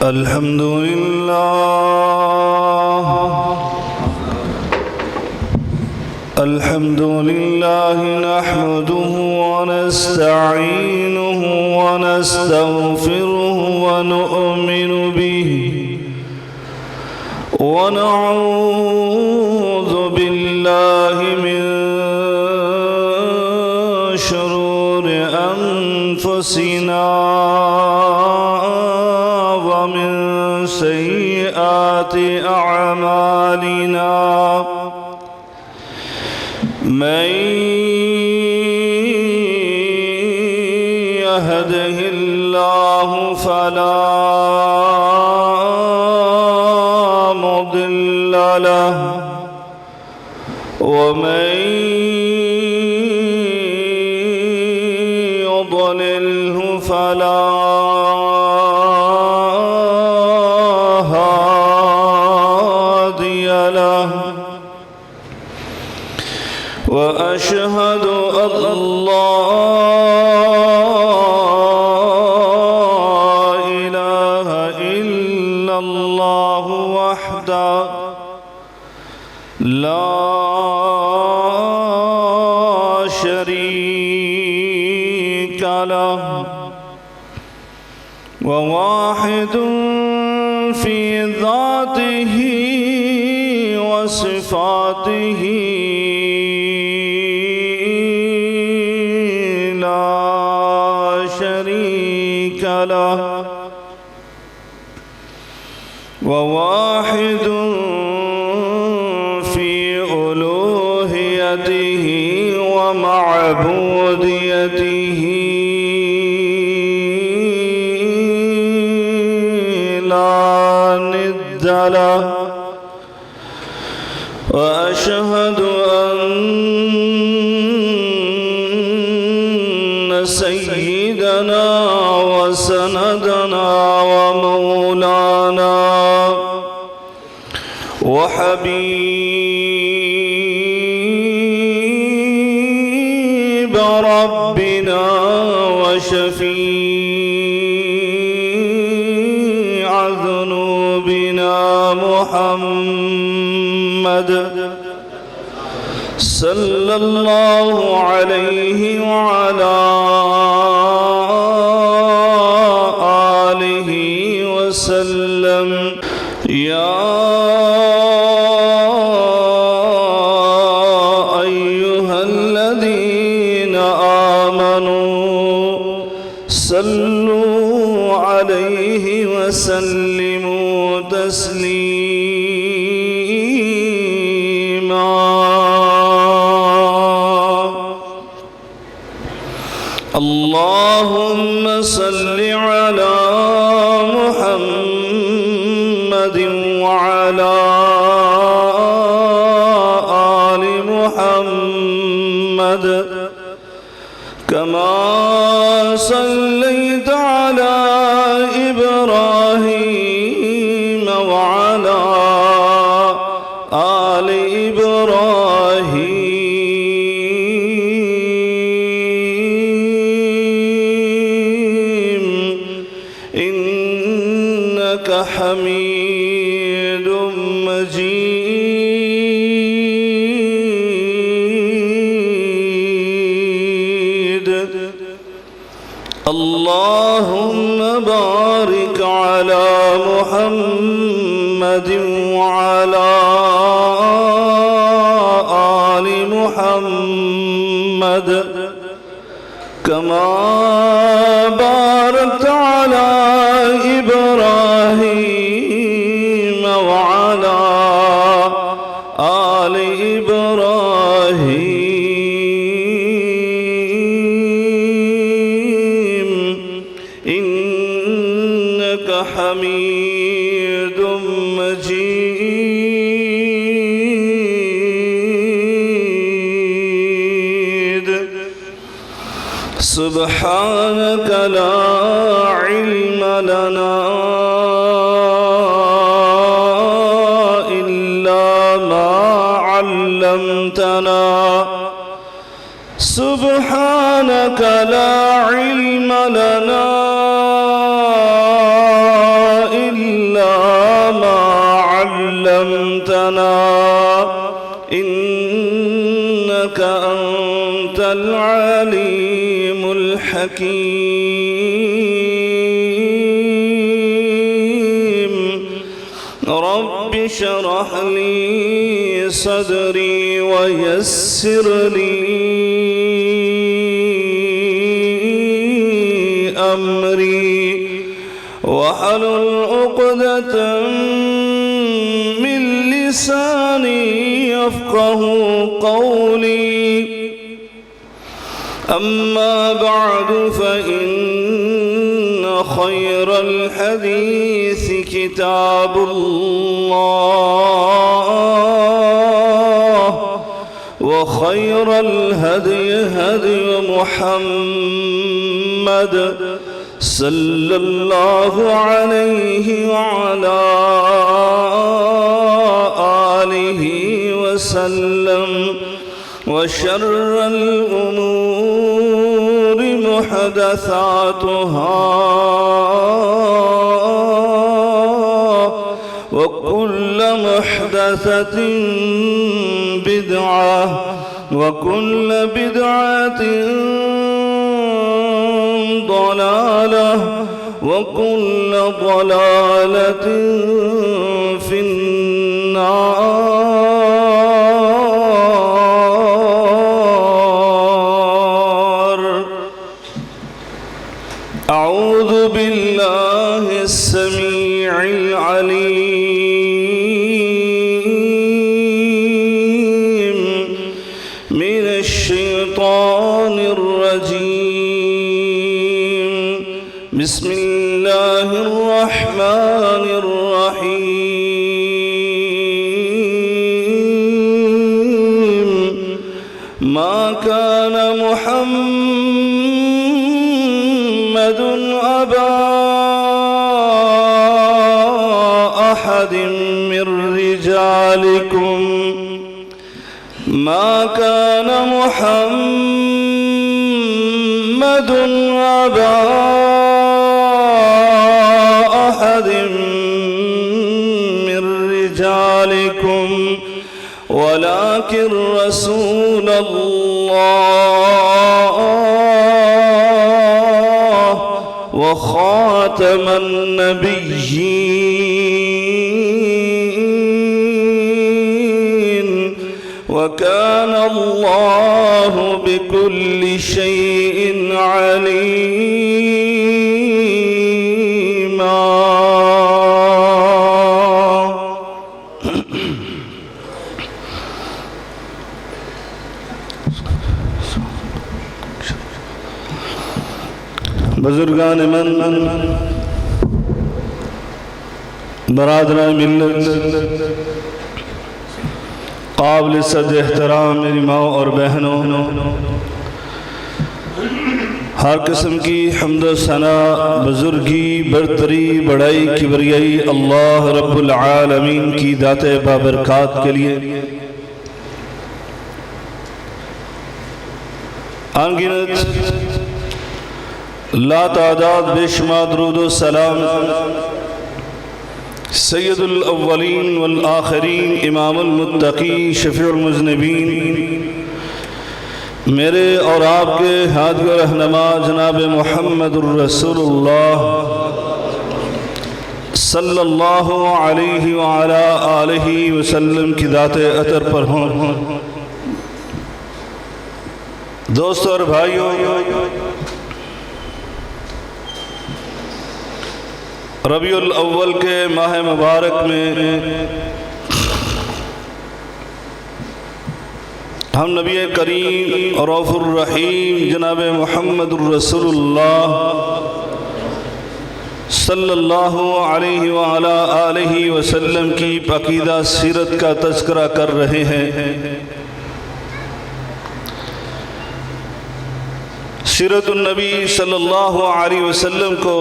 الحمد لله نحمده ونستعينه ونستغفره ونؤمن به ونعوذ بالله من شرور أنفسنا ومن سيئات أعمالنا من يهده الله فلا مضل له ومن يضلله فلا هادي له وأشهد أن لا إله إلا الله وحده لا شريك له وواحد في ذاته وصفاته له وواحد في ألوهيته ومعبوديته لا ند له وأشهد أن سيدنا وسندنا ومولانا وحبيب ربنا وشفيع ذنوبنا محمد صلى الله عليه وعلى آله وسلم يا أيها الذين آمنوا صلوا عليه وسلموا تسليما اللهم صل على محمد وعلى آل محمد كما صليت على إبراهيم وعلى آل إبراهيم إنك حميد مجيد اللهم بارك على محمد وعلى آل محمد كما باركت على إبراهيم وعلى آل إبراهيم إنك حميد مجيد سبحانك لا علم لنا إلا ما علمتنا سبحانك لا علم لنا إلا العليم الحكيم رب اشرح لي صدري ويسر لي أمري واحلل عقدة من لساني يفقه قولي أما بعد فإن خير الحديث كتاب الله وخير الهدي هدي محمد صلى الله عليه وعلى آله وسلم وشر الأمور محدثاتها وكل محدثة بدعة وكل بدعة ضلالة وكل ضلالة في النار. أعوذ بالله السميع العليم من الشيطان الرجيم. بسم الله الرحمن الرحيم. ما كان محمد أبا أحد من رجالكم ما كان محمد أبا أحد من رجالكم ولكن رسول الله وخاتم النبيين وكان الله بكل شيء عليما. بزرگان من، برادران ملت، قابل صد احترام میری ماں اور بہنوں، ہر قسم کی حمد و ثنا، بزرگی، برتری، بڑائی، کبریائی اللہ رب العالمین کی ذات بابرکات کے لیے انگنت لا تعداد بے شمار درود و سلام سید الاولین والآخرین، امام المتقین، شفیع المذنبین، میرے اور آپ کے ہادی و رہنما جناب محمد الرسول اللہ صلی اللہ علیہ وعلا آلہ وسلم کی ذات اطہر پر ہوں۔ دوستو اور بھائیو، ربیع الاول کے ماہ مبارک میں ہم نبی کریم رؤوف الرحیم جناب محمد الرسول اللہ صلی اللہ علیہ وعلا آلہ وسلم کی پاکیزہ سیرت کا تذکرہ کر رہے ہیں۔ سیرت النبی صلی اللہ علیہ وسلم کو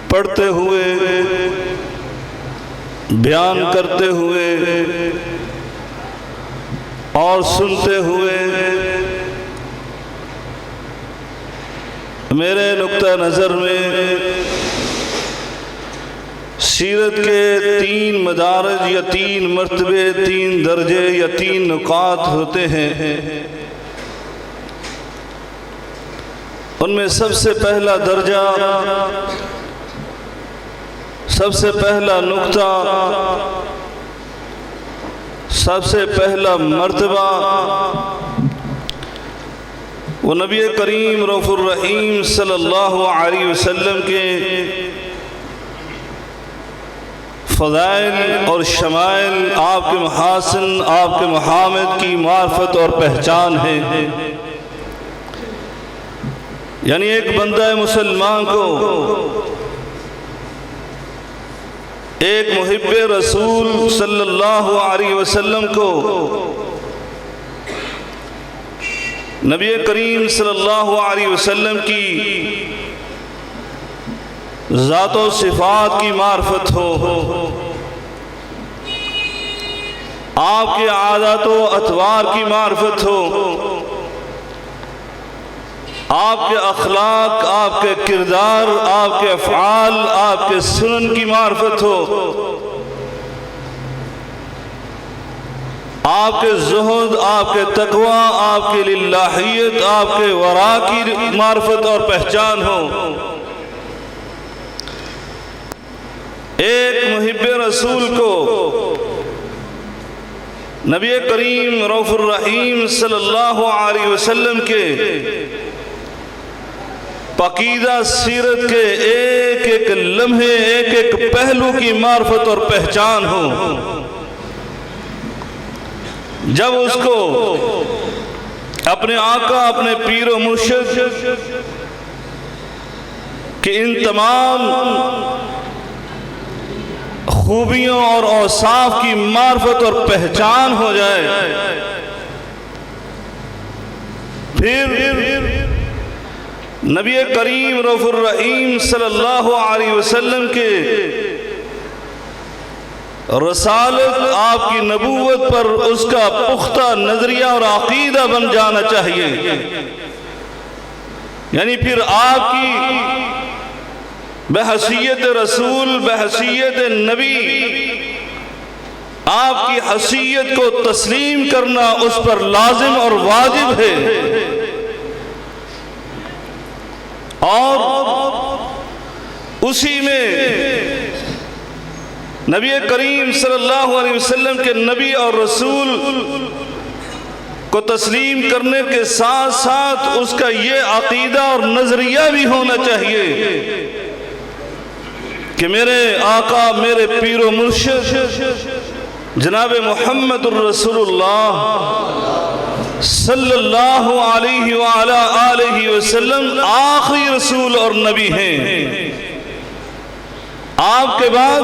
پڑھتے ہوئے، بیان کرتے ہوئے اور سنتے ہوئے میرے نقطہ نظر میں سیرت کے 3 مدارج یا 3 مرتبے، 3 درجے یا 3 نقاط ہوتے ہیں۔ ان میں سب سے پہلا درجہ، سب سے پہلا نقطہ، سب سے پہلا مرتبہ وہ نبی کریم رؤوف الرحیم صلی اللہ علیہ وسلم کے فضائل اور شمائل، آپ کے محاسن، آپ کے محامد کی معرفت اور پہچان ہے۔ یعنی ایک بندہ مسلمان کو، ایک محب رسول صلی اللہ علیہ وسلم کو نبی کریم صلی اللہ علیہ وسلم کی ذات و صفات کی معرفت ہو، آپ کے عادات و اطوار کی معرفت ہو، آپ کے اخلاق، آپ کے کردار، آپ کے افعال، آپ کے سنن کی معرفت ہو، آپ کے زہد، آپ کے تقوی، آپ کے للہیت، آپ کے ورا کی معرفت اور پہچان ہو۔ ایک محب رسول کو نبی کریم رؤوف الرحیم صلی اللہ علیہ وسلم کے پاکیزہ سیرت کے ایک ایک لمحے، ایک ایک پہلو کی معرفت اور پہچان ہو۔ جب اس کو اپنے آقا، اپنے پیر و مرشد کہ ان تمام خوبیوں اور اوصاف کی معرفت اور پہچان ہو جائے، پھر نبی کریم رؤوف الرحیم صلی اللہ علیہ وسلم کے رسالت، آپ کی نبوت پر اس کا پختہ نظریہ اور عقیدہ بن جانا چاہیے۔ یعنی پھر آپ کی بحیثیت رسول، بحیثیت نبی، آپ کی حیثیت کو تسلیم کرنا اس پر لازم اور واجب ہے، اور اسی میں نبی کریم صلی اللہ علیہ وسلم کے نبی اور رسول کو تسلیم کرنے کے ساتھ ساتھ اس کا یہ عقیدہ اور نظریہ بھی ہونا چاہیے کہ میرے آقا، میرے پیر و مرشد جناب محمد الرسول اللہ صلی اللہ علیہ وآلہ آلہ وسلم آخری رسول اور نبی ہیں۔ آپ کے بعد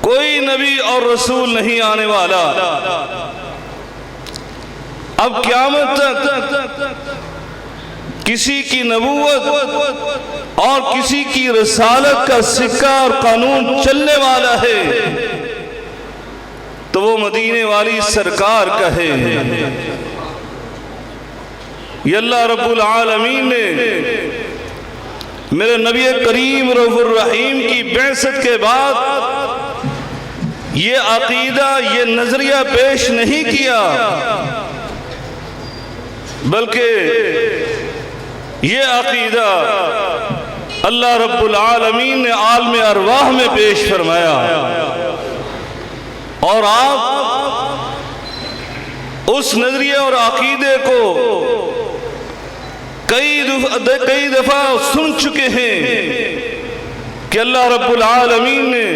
کوئی نبی اور رسول نہیں آنے والا۔ اب قیامت تک کسی کی نبوت اور کسی کی رسالت کا سکہ اور قانون چلنے والا ہے تو وہ مدینے والی سرکار کا ہے۔ یہ اللہ رب العالمین نے میرے نبی کریم رؤوف الرحیم کی بعثت کے بعد یہ عقیدہ، یہ نظریہ پیش نہیں کیا، بلکہ یہ عقیدہ اللہ رب العالمین نے عالم ارواح میں پیش فرمایا، اور آپ اس نظریے اور عقیدے کو کئی دفعہ سن چکے ہیں کہ اللہ رب العالمین نے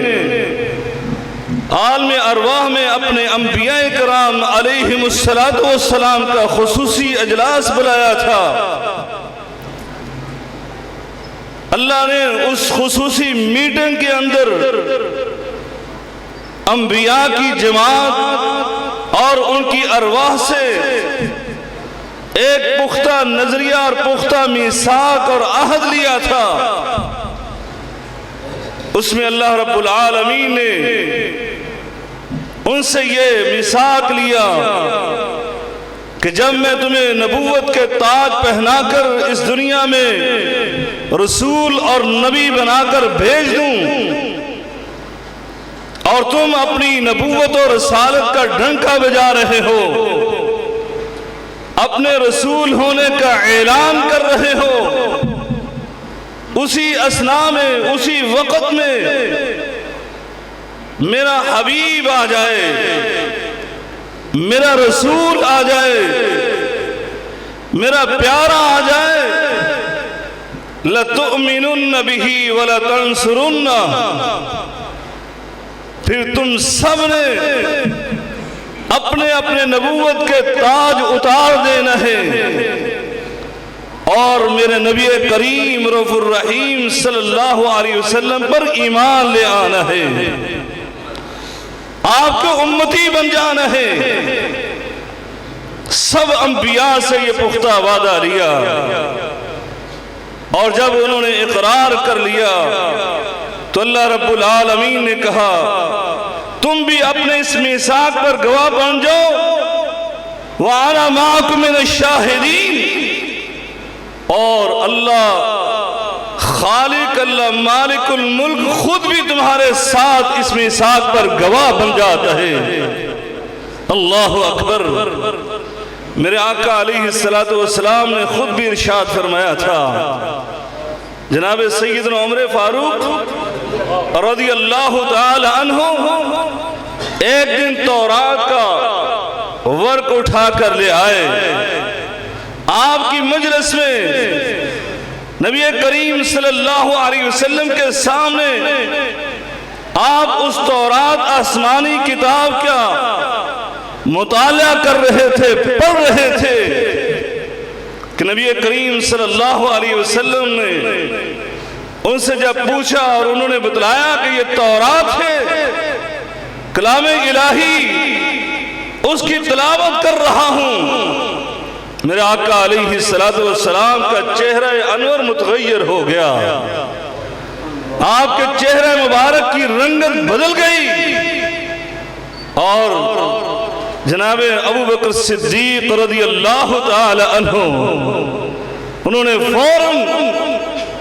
عالم ارواح میں اپنے انبیاء کرام علیہم السلام کا خصوصی اجلاس بلایا تھا۔ اللہ نے اس خصوصی میٹنگ کے اندر انبیاء کی جماعت اور ان کی ارواح سے ایک پختہ نظریہ اور پختہ میثاق اور عہد لیا تھا۔ اس میں اللہ رب العالمین نے ان سے یہ میثاق لیا کہ جب میں تمہیں نبوت کے تاج پہنا کر اس دنیا میں رسول اور نبی بنا کر بھیج دوں اور تم اپنی نبوت اور رسالت کا ڈنکا بجا رہے ہو، اپنے رسول ہونے کا اعلان کر رہے ہو، اسی اثنا میں اسی وقت میں میرا حبیب آ جائے، میرا رسول آ جائے، میرا پیارا آ جائے، لَتُؤْمِنُنَّ بِهِ وَلَتَنْصُرُنَّ، پھر تم سب نے اپنے اپنے نبوت کے تاج اتار دینا ہے اور میرے نبی کریم رؤوف الرحیم صلی اللہ علیہ وسلم پر ایمان لے آنا ہے، آپ کے امتی بن جانا ہے۔ سب انبیاء سے یہ پختہ وعدہ لیا، اور جب انہوں نے اقرار کر لیا تو اللہ رب العالمین نے کہا تم بھی اپنے اس میثاق پر گواہ بن جاؤ، وَأَنَا مَعَكُم مِّنَ الشَّاهِدِينَ، اور اللہ خالق، اللہ مالک الملک خود بھی تمہارے ساتھ اس میثاق پر گواہ بن جاتا ہے۔ اللہ اکبر۔ میرے آقا علیہ السلام نے خود بھی ارشاد فرمایا تھا، جناب سیدنا عمر فاروق رضی اللہ تعالی عنہ ایک دن تورات کا ورق اٹھا کر لے آئے، آپ کی مجلس میں نبی کریم صلی اللہ علیہ وسلم کے سامنے آپ اس تورات آسمانی کتاب کا مطالعہ کر رہے تھے، پڑھ رہے تھے کہ نبی کریم صلی اللہ علیہ وسلم نے ان سے جب پوچھا اور انہوں نے بتلایا کہ یہ تورات ہے، کلام الہی، اس کی تلاوت کر رہا ہوں، میرے آقا علیہ السلام کا چہرہ انور متغیر ہو گیا، آپ کے چہرہ مبارک کی رنگت بدل گئی، اور جناب ابو بکر صدیق رضی اللہ تعالی عنہ انہوں نے فوراً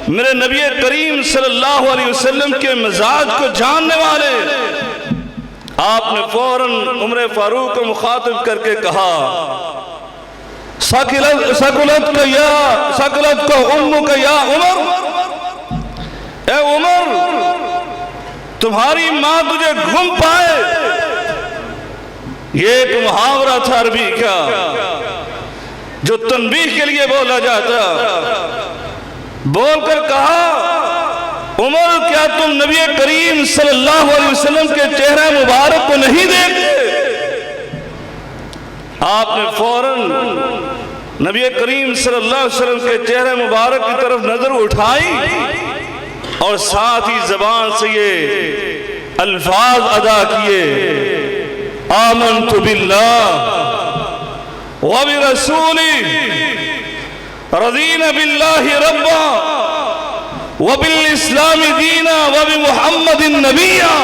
میرے نبی کریم صلی اللہ علیہ وسلم کے مزاج کو جاننے والے آپ نے فوراً عمر فاروق کو مخاطب کر کے کہا سکلت کا امک یا عمر، اے عمر تمہاری ماں تجھے گھم پائے۔ یہ ایک محاورہ تھا عربی کا جو تنبیہ کے لیے بولا جاتا، بول کر کہا عمر کیا تم نبی کریم صلی اللہ علیہ وسلم کے چہرہ مبارک کو نہیں دیکھتے؟ آپ نے فوراً نبی کریم صلی اللہ علیہ وسلم کے چہرہ مبارک کی طرف نظر اٹھائی اور ساتھ ہی زبان سے یہ الفاظ ادا کیے، آمنت باللہ وبرسولی رضینا باللہ ربا وبالاسلام دینا وبمحمد نبیا۔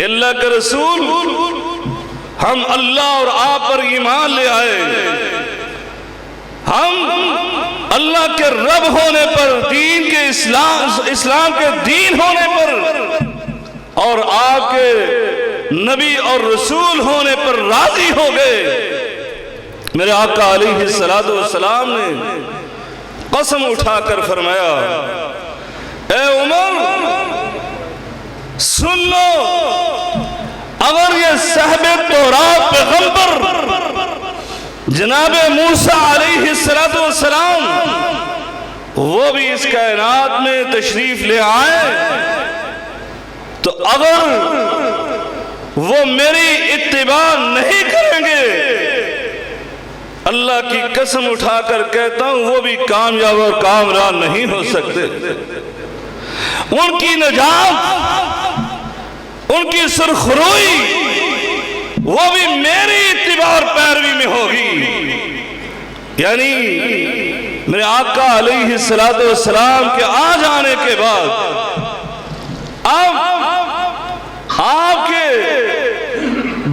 اللہ کے رسول ہم اللہ اور آپ پر ایمان لے آئے، ہم اللہ کے رب ہونے پر، دین کے اسلام کے دین ہونے پر اور آپ کے نبی اور رسول ہونے پر راضی ہو گئے۔ میرے آقا علیہ السلام نے قسم اٹھا کر فرمایا، اے عمر سن لو، اگر یہ صاحب تورات پیغمبر جناب موسیٰ علیہ السلام وہ بھی اس کائنات میں تشریف لے آئے تو اگر وہ میری اتباع نہیں کریں گے، اللہ کی قسم اٹھا کر کہتا ہوں وہ بھی کامیاب اور کامران نہیں ہو سکتے۔ ان کی نجات، ان کی سرخروئی وہ بھی میری اتباع اور پیروی میں ہوگی۔ یعنی میرے آقا علیہ السلام کے آ جانے کے بعد اب آپ کے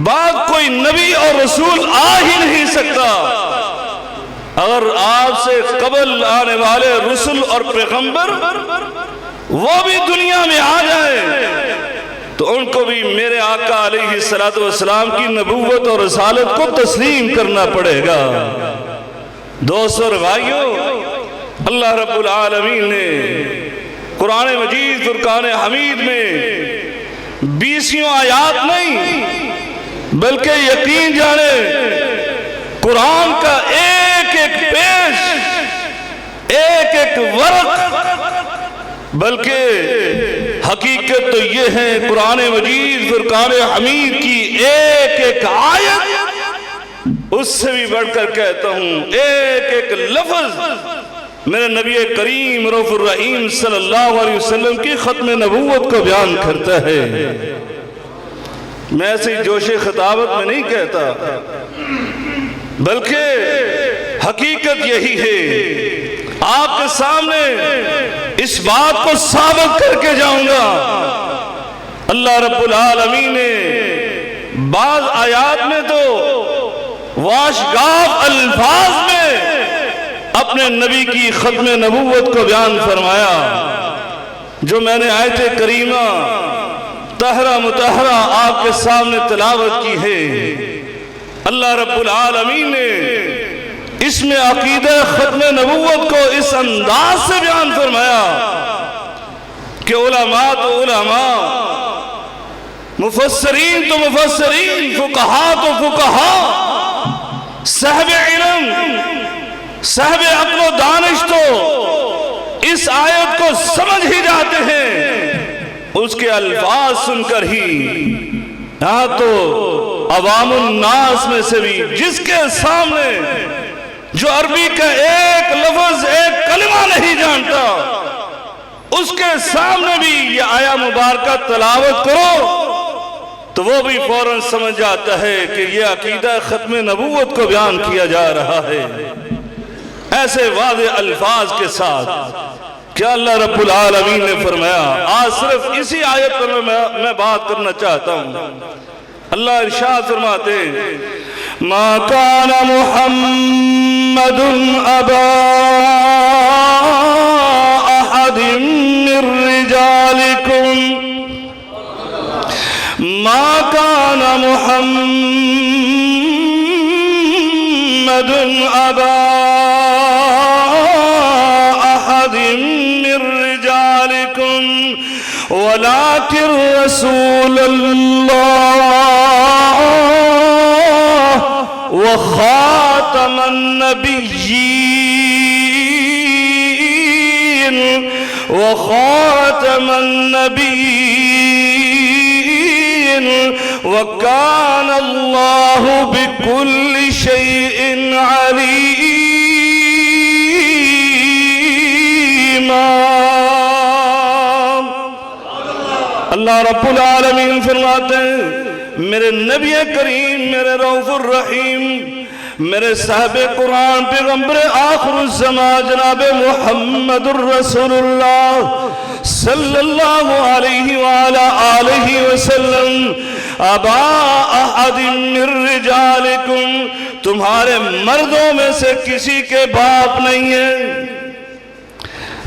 بعد کوئی نبی اور رسول آ ہی نہیں سکتا۔ اگر آپ سے قبل آنے والے رسول اور پیغمبر وہ بھی دنیا میں آ جائے تو ان کو بھی میرے آقا علیہ السلام کی نبوت اور رسالت کو تسلیم کرنا پڑے گا۔ دوستو اور بھائیو، اللہ رب العالمین نے قرآن مجید فرقان حمید میں 20 آیات نہیں بلکہ یقین جانے قرآن کا ایک ایک پیج، ایک ایک ورق، بلکہ حقیقت تو یہ ہے قرآن مجید فرقان حمید کی ایک ایک آیت، اس سے بھی بڑھ کر کہتا ہوں ایک ایک لفظ میرے نبی کریم رؤوف الرحیم صلی اللہ علیہ وسلم کی ختم نبوت کو بیان کرتا ہے۔ میں ایسی جوش خطابت میں نہیں کہتا، بلکہ حقیقت یہی ہے۔ آپ کے سامنے اس بات کو ثابت کر کے جاؤں گا۔ اللہ رب العالمین نے بعض آیات میں تو واشگاف الفاظ میں اپنے نبی کی ختم نبوت کو بیان فرمایا، جو میں نے آیت کریمہ طاہرہ مطہرہ آپ کے سامنے تلاوت کی ہے۔ اللہ رب العالمین نے اس میں عقیدہ ختم نبوت کو اس انداز سے بیان فرمایا کہ علماء تو علماء، مفسرین تو مفسرین، فقہاء تو فقہاء، صاحب علم، صاحب عقل و دانش تو اس آیت کو سمجھ ہی جاتے ہیں، اس کے الفاظ سن کر ہی۔ یہاں تو عوام الناس میں سے بھی جس کے سامنے جو عربی کا ایک لفظ ایک کلمہ نہیں جانتا، اس کے سامنے بھی یہ آیہ مبارکہ تلاوت کرو تو وہ بھی فوراً سمجھ جاتا ہے کہ یہ عقیدہ ختم نبوت کو بیان کیا جا رہا ہے، ایسے واضح الفاظ کے ساتھ۔ کیا اللہ رب العالمین نے فرمایا؟ آج صرف اسی آیت پر میں بات کرنا چاہتا ہوں۔ اللہ ارشاد فرماتے ہیں، ما کان محمد ابا احد من رجالکم، ما کان محمد ابا احد من رجالکم ولكن رسول الله وخاتم النبيين وخاتم النبيين وكان الله بكل شيء عليما۔ اللہ رب العالمین فرماتے ہیں، میرے نبی کریم، میرے رؤوف الرحیم، میرے صاحب قرآن پیغمبر آخر الزمان جناب محمد الرسول اللہ صلی اللہ علیہ وآلہ آلہ وسلم، ابا احد من رجالکم، تمہارے مردوں میں سے کسی کے باپ نہیں ہیں۔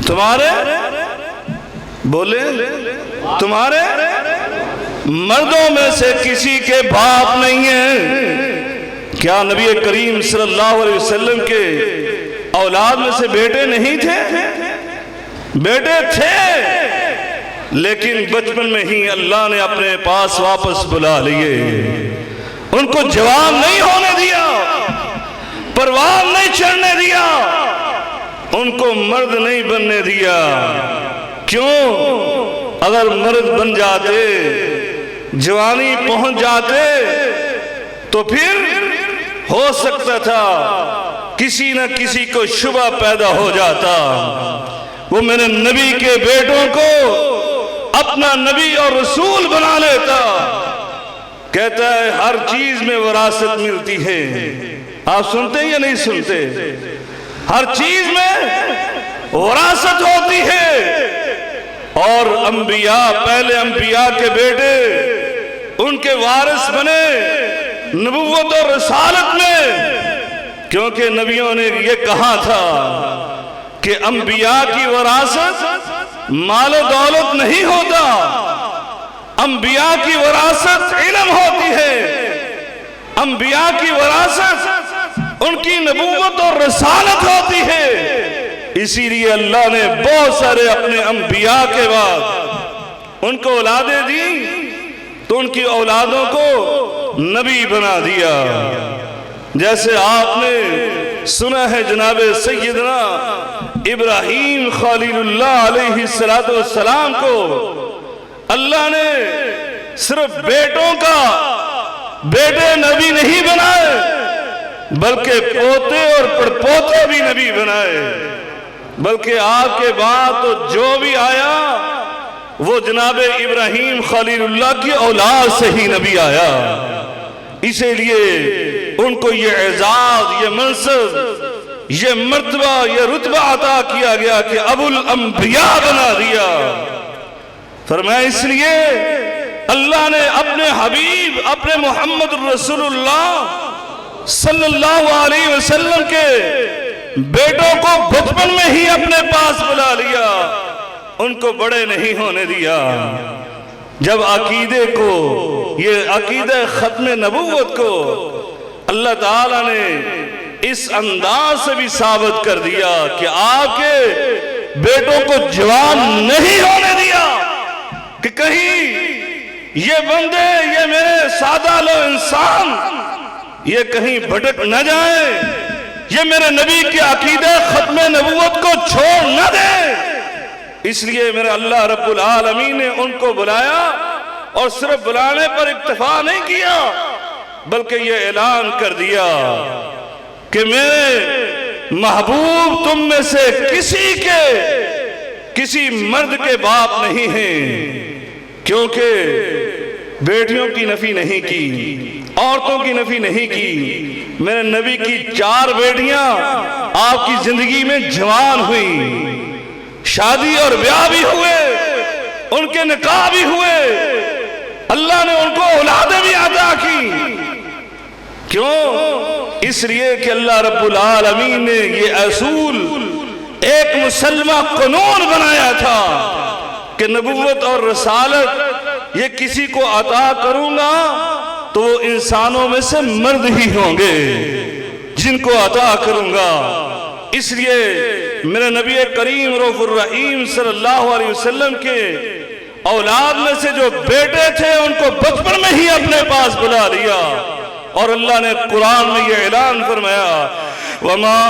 تمہارے بولے، تمہارے مردوں میں سے کسی کے باپ نہیں ہیں۔ کیا نبی کریم صلی اللہ علیہ وسلم کے اولاد میں سے بیٹے نہیں تھے؟ بیٹے تھے، لیکن بچپن میں ہی اللہ نے اپنے پاس واپس بلا لیے، ان کو جوان نہیں ہونے دیا، پروان نہیں چڑھنے دیا، ان کو مرد نہیں بننے دیا۔ کیوں؟ اگر مرد بن جاتے، جوانی پہنچ جاتے تو پھر ہو سکتا تھا کسی نہ کسی کو شبہ پیدا ہو جاتا، وہ میرے نبی کے بیٹوں کو اپنا نبی اور رسول بنا لیتا۔ کہتا ہے ہر چیز میں وراثت ملتی ہے، آپ سنتے ہیں یا نہیں سنتے؟ ہر چیز میں وراثت ہوتی ہے، اور انبیاء، پہلے انبیاء کے بیٹے ان کے وارث بنے، نبوت اور رسالت میں، کیونکہ نبیوں نے یہ کہا تھا کہ انبیاء کی وراثت مال و دولت نہیں ہوتا، انبیاء کی وراثت علم ہوتی ہے، انبیاء کی وراثت ان کی نبوت اور رسالت ہوتی ہے۔ اسی لیے اللہ نے بہت سارے اپنے انبیاء کے بعد ان کو اولادیں دی تو ان کی اولادوں کو نبی بنا دیا۔ جیسے آپ نے سنا ہے جناب سیدنا ابراہیم خلیل اللہ علیہ السلام کو اللہ نے صرف بیٹوں کا بیٹے نبی نہیں بنائے بلکہ پوتے اور پڑپوتے بھی نبی بنائے، بلکہ آپ کے بعد تو جو بھی آیا وہ جناب ابراہیم خلیل اللہ کی اولاد سے ہی نبی آیا۔ اسی لیے ان کو یہ اعزاز، یہ منصب، یہ مرتبہ، یہ رتبہ عطا کیا گیا کہ ابو الانبیاء بنا دیا۔ فرمایا اس لیے اللہ نے اپنے حبیب اپنے محمد رسول اللہ صلی اللہ علیہ وسلم کے بیٹوں کو بچپن میں ہی اپنے پاس بلا لیا، ان کو بڑے نہیں ہونے دیا۔ جب عقیدے کو، یہ عقیدہ ختم نبوت کو اللہ تعالیٰ نے اس انداز سے بھی ثابت کر دیا کہ آپ کے بیٹوں کو جوان نہیں ہونے دیا کہ کہیں یہ بندے، یہ میرے سادہ لو انسان یہ کہیں بھٹک نہ جائیں، یہ میرے نبی کے عقیدہ ختم نبوت کو چھوڑ نہ دیں۔ اس لیے میرے اللہ رب العالمین نے ان کو بلایا، اور صرف بلانے پر اکتفا نہیں کیا بلکہ یہ اعلان کر دیا کہ میرے محبوب تم میں سے کسی مرد کے باپ نہیں ہیں، کیونکہ بیٹیوں کی نفی نہیں کی، عورتوں کی نفی نہیں کی۔ میرے نبی کی 4 بیٹیاں آپ کی زندگی میں جوان ہوئی، شادی اور بیاہ بھی ہوئے، ان کے نکاح بھی ہوئے، اللہ نے ان کو اولادیں بھی عطا کی۔ کیوں؟ اس لیے کہ اللہ رب العالمین نے یہ اصول ایک مسلمہ قانون بنایا تھا کہ نبوت اور رسالت یہ کسی کو عطا کروں گا تو وہ انسانوں میں سے مرد ہی ہوں گے جن کو عطا کروں گا۔ اس لیے میرے نبی کریم رؤوف الرحیم صلی اللہ علیہ وسلم کے اولاد میں سے جو بیٹے تھے ان کو بچپن میں ہی اپنے پاس بلا لیا، اور اللہ نے قرآن میں یہ اعلان فرمایا وَمَا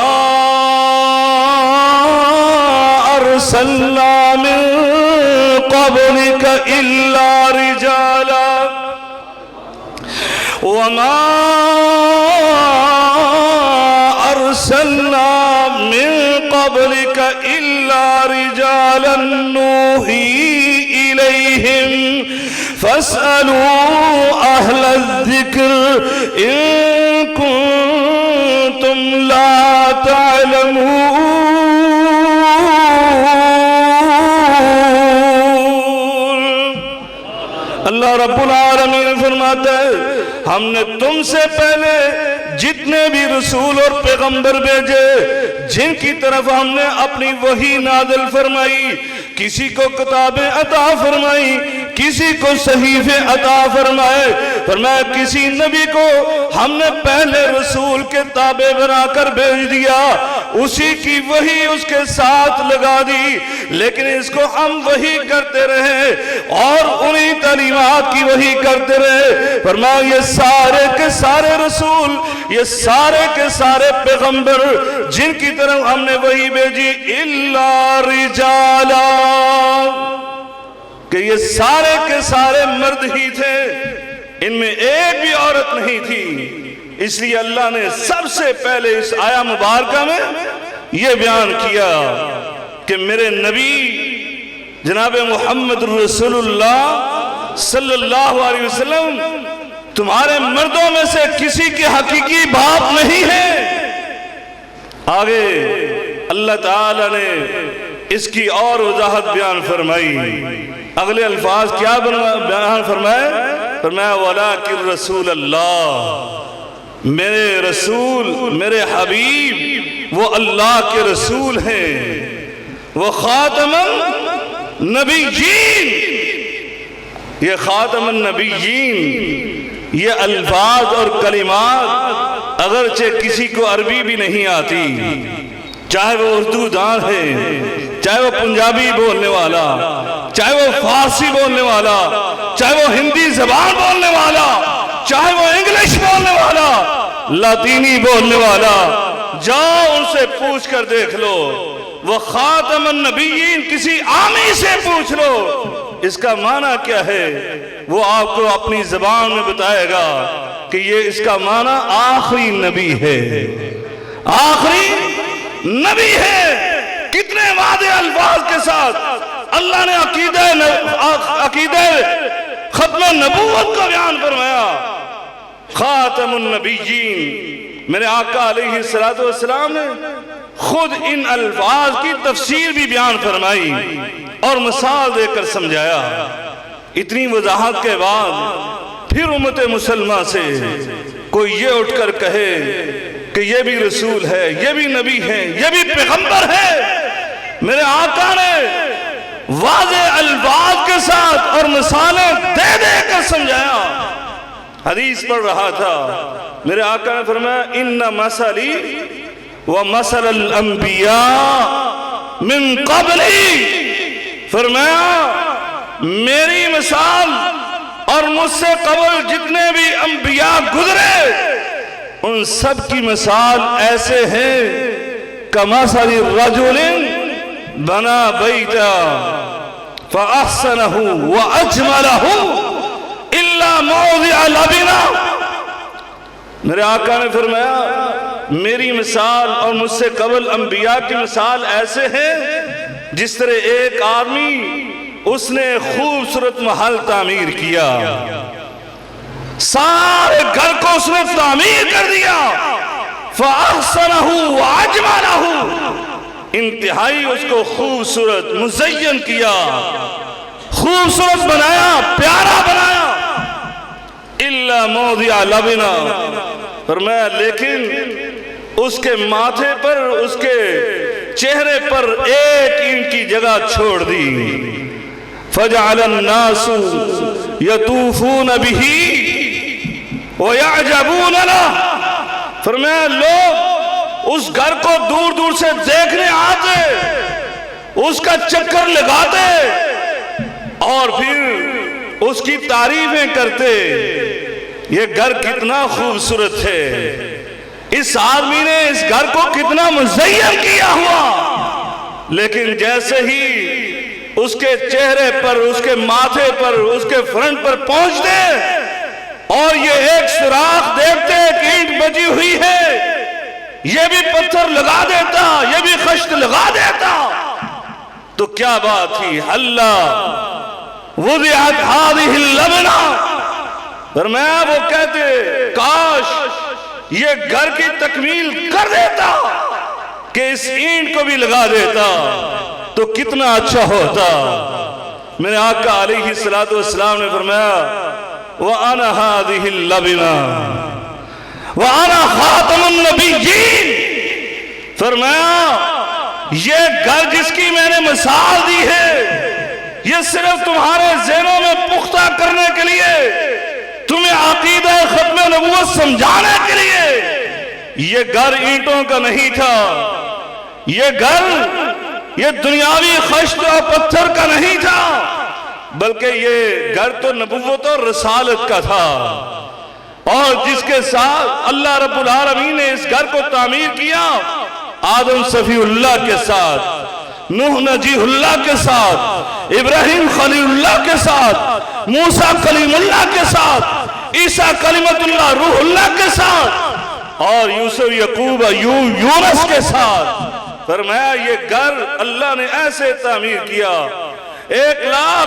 أَرْسَلْنَا مِن قَبْلِكَ إِلَّا رِجَالًا وَمَا أَرْسَلْنَا مِن قَبْلِكَ إِلَّا رِجَالًا نُوحِي إِلَيْهِمْ فَاسْأَلُوا أَهْلَ الذِّكْرِ إِن كُنتُمْ لَا تَعْلَمُونَ۔ اللہ رب العالمین فرماتا ہے ہم نے تم سے پہلے جتنے بھی رسول اور پیغمبر بھیجے جن کی طرف ہم نے اپنی وحی نازل فرمائی، کسی کو کتابیں عطا فرمائی، کسی کو صحیفے عطا فرمائے، فرمایا کسی نبی کو ہم نے پہلے رسول کے تابع بنا کر بھیج دیا، اسی کی وحی اس کے ساتھ لگا دی، لیکن اس کو ہم وحی کرتے رہے اور انہی تعلیمات کی وحی کرتے رہے۔ فرمایا یہ سارے کے سارے رسول، یہ سارے کے سارے پیغمبر جن کی طرف ہم نے وحی بھیجی الا رجالا، کہ یہ سارے کے سارے مرد ہی تھے، ان میں ایک بھی عورت نہیں تھی۔ اس لیے اللہ نے سب سے پہلے اس آیا مبارکہ میں یہ بیان کیا کہ میرے نبی جناب محمد رسول اللہ صلی اللہ علیہ وسلم تمہارے مردوں میں سے کسی کے حقیقی باپ نہیں ہے۔ آگے اللہ تعالی نے اس کی اور وضاحت بیان فرمائی، اگلے الفاظ کیا بیان فرمائے؟ فرمایا ولیکن رسول اللہ، میرے رسول، میرے حبیب وہ اللہ کے رسول ہیں، وہ خاتم النبیین۔ یہ خاتم النبیین، یہ الفاظ اور کلمات اگرچہ کسی کو عربی بھی نہیں آتی، چاہے وہ اردو دان ہے، چاہے وہ پنجابی بولنے والا، چاہے وہ فارسی بولنے والا، چاہے وہ ہندی زبان بولنے والا، چاہے وہ انگلش بولنے والا، لاطینی بولنے والا، جاؤ ان سے پوچھ کر دیکھ لو، وہ خاتم النبیین کسی عامی سے پوچھ لو اس کا معنی کیا ہے، وہ آپ کو اپنی زبان میں بتائے گا کہ یہ اس کا معنی آخری نبی ہے، آخری نبی ہے۔ کتنے وعدے الفاظ کے ساتھ اللہ نے عقیدہ ختم نبوت کو بیان فرمایا۔ خاتم النبیین، میرے آقا علیہ السلام نے خود ان الفاظ کی تفسیر بھی بیان فرمائی اور مثال دے کر سمجھایا۔ اتنی وضاحت کے بعد پھر امت مسلمہ سے کوئی یہ اٹھ کر کہے کہ یہ بھی رسول ہے، یہ بھی نبی ہے، یہ بھی پیغمبر ہے، میرے آقا نے واضح الفاظ کے ساتھ اور مثالیں دے دے کر سمجھایا۔ حدیث پڑھ رہا تھا، میرے آقا نے فرمایا ان مثلی ومثل الانبیاء من قبلی، فرمایا میری مثال اور مجھ سے قبل جتنے بھی انبیاء گزرے ان سب کی مثال ایسے ہیں کمثل رجل بنا بیتا فاحسنہ واجملہ الا موضع لبنہ۔ میرے آقا نے فرمایا میری مثال اور مجھ سے قبل انبیاء کی مثال ایسے ہیں جس طرح ایک آدمی اس نے خوبصورت محل تعمیر کیا، سارے گھر کو اس نے تعمیر کر دیا، فَأَحْسَنَهُ وَأَجْمَلَهُ، انتہائی اس کو خوبصورت مزین کیا، خوبصورت بنایا، پیارا بنایا، إِلَّا مَوْضِعَ لَبْنَةٍ، فرمایا لیکن اس کے ماتھے پر، اس کے چہرے پر ایک اینٹ کی جگہ چھوڑ دی۔ فَجَعَلَ النَّاسُ يَطُوفُونَ بِهِ وَيَعْجَبُونَ لَهُ، فرمایا لوگ اس گھر کو دور دور سے دیکھنے آتے، اس کا چکر لگاتے اور پھر اس کی تعریفیں کرتے، یہ گھر کتنا خوبصورت ہے، اس آدمی نے اس گھر کو کتنا مزین کیا ہوا۔ لیکن جیسے ہی اس کے چہرے پر، اس کے ماتھے پر، اس کے فرنٹ پر پہنچتے اور یہ ایک سوراخ دیکھتے کہ اینٹ بجی ہوئی ہے، یہ بھی پتھر لگا دیتا، یہ بھی خشت لگا دیتا، تو کیا بات تھی، اللہ وضعت هذه اللبنہ، فرمایا وہ کہتے کاش یہ گھر کی تکمیل کر دیتا کہ اس اینٹ کو بھی لگا دیتا تو کتنا اچھا ہوتا۔ میرے آقا علیہ السلام نے فرمایا وَأَنَا هَذِهِ اللَّبِنَةُ وَأَنَا خَاتَمُ النَّبِيِّينَ، فرمایا یہ گھر جس کی میں نے مثال دی ہے یہ صرف تمہارے ذہنوں میں پختہ کرنے کے لیے، تمہیں عقیدہ ختم نبوت سمجھانے کے لیے، یہ گھر اینٹوں کا نہیں تھا، یہ گھر یہ دنیاوی خشت اور پتھر کا نہیں تھا، بلکہ یہ گھر تو نبوت اور رسالت کا تھا، اور جس کے ساتھ اللہ رب العالمین نے اس گھر کو تعمیر کیا، آدم صفی اللہ کے ساتھ، نوح نجی اللہ کے ساتھ، ابراہیم خلیل اللہ کے ساتھ، موسیٰ کلیم اللہ کے ساتھ، عیسیٰ کلمت اللہ روح اللہ کے ساتھ، اور یوسف یعقوب ایوب یونس کے ساتھ۔ فرمایا یہ گھر اللہ نے ایسے تعمیر کیا، 1,00,000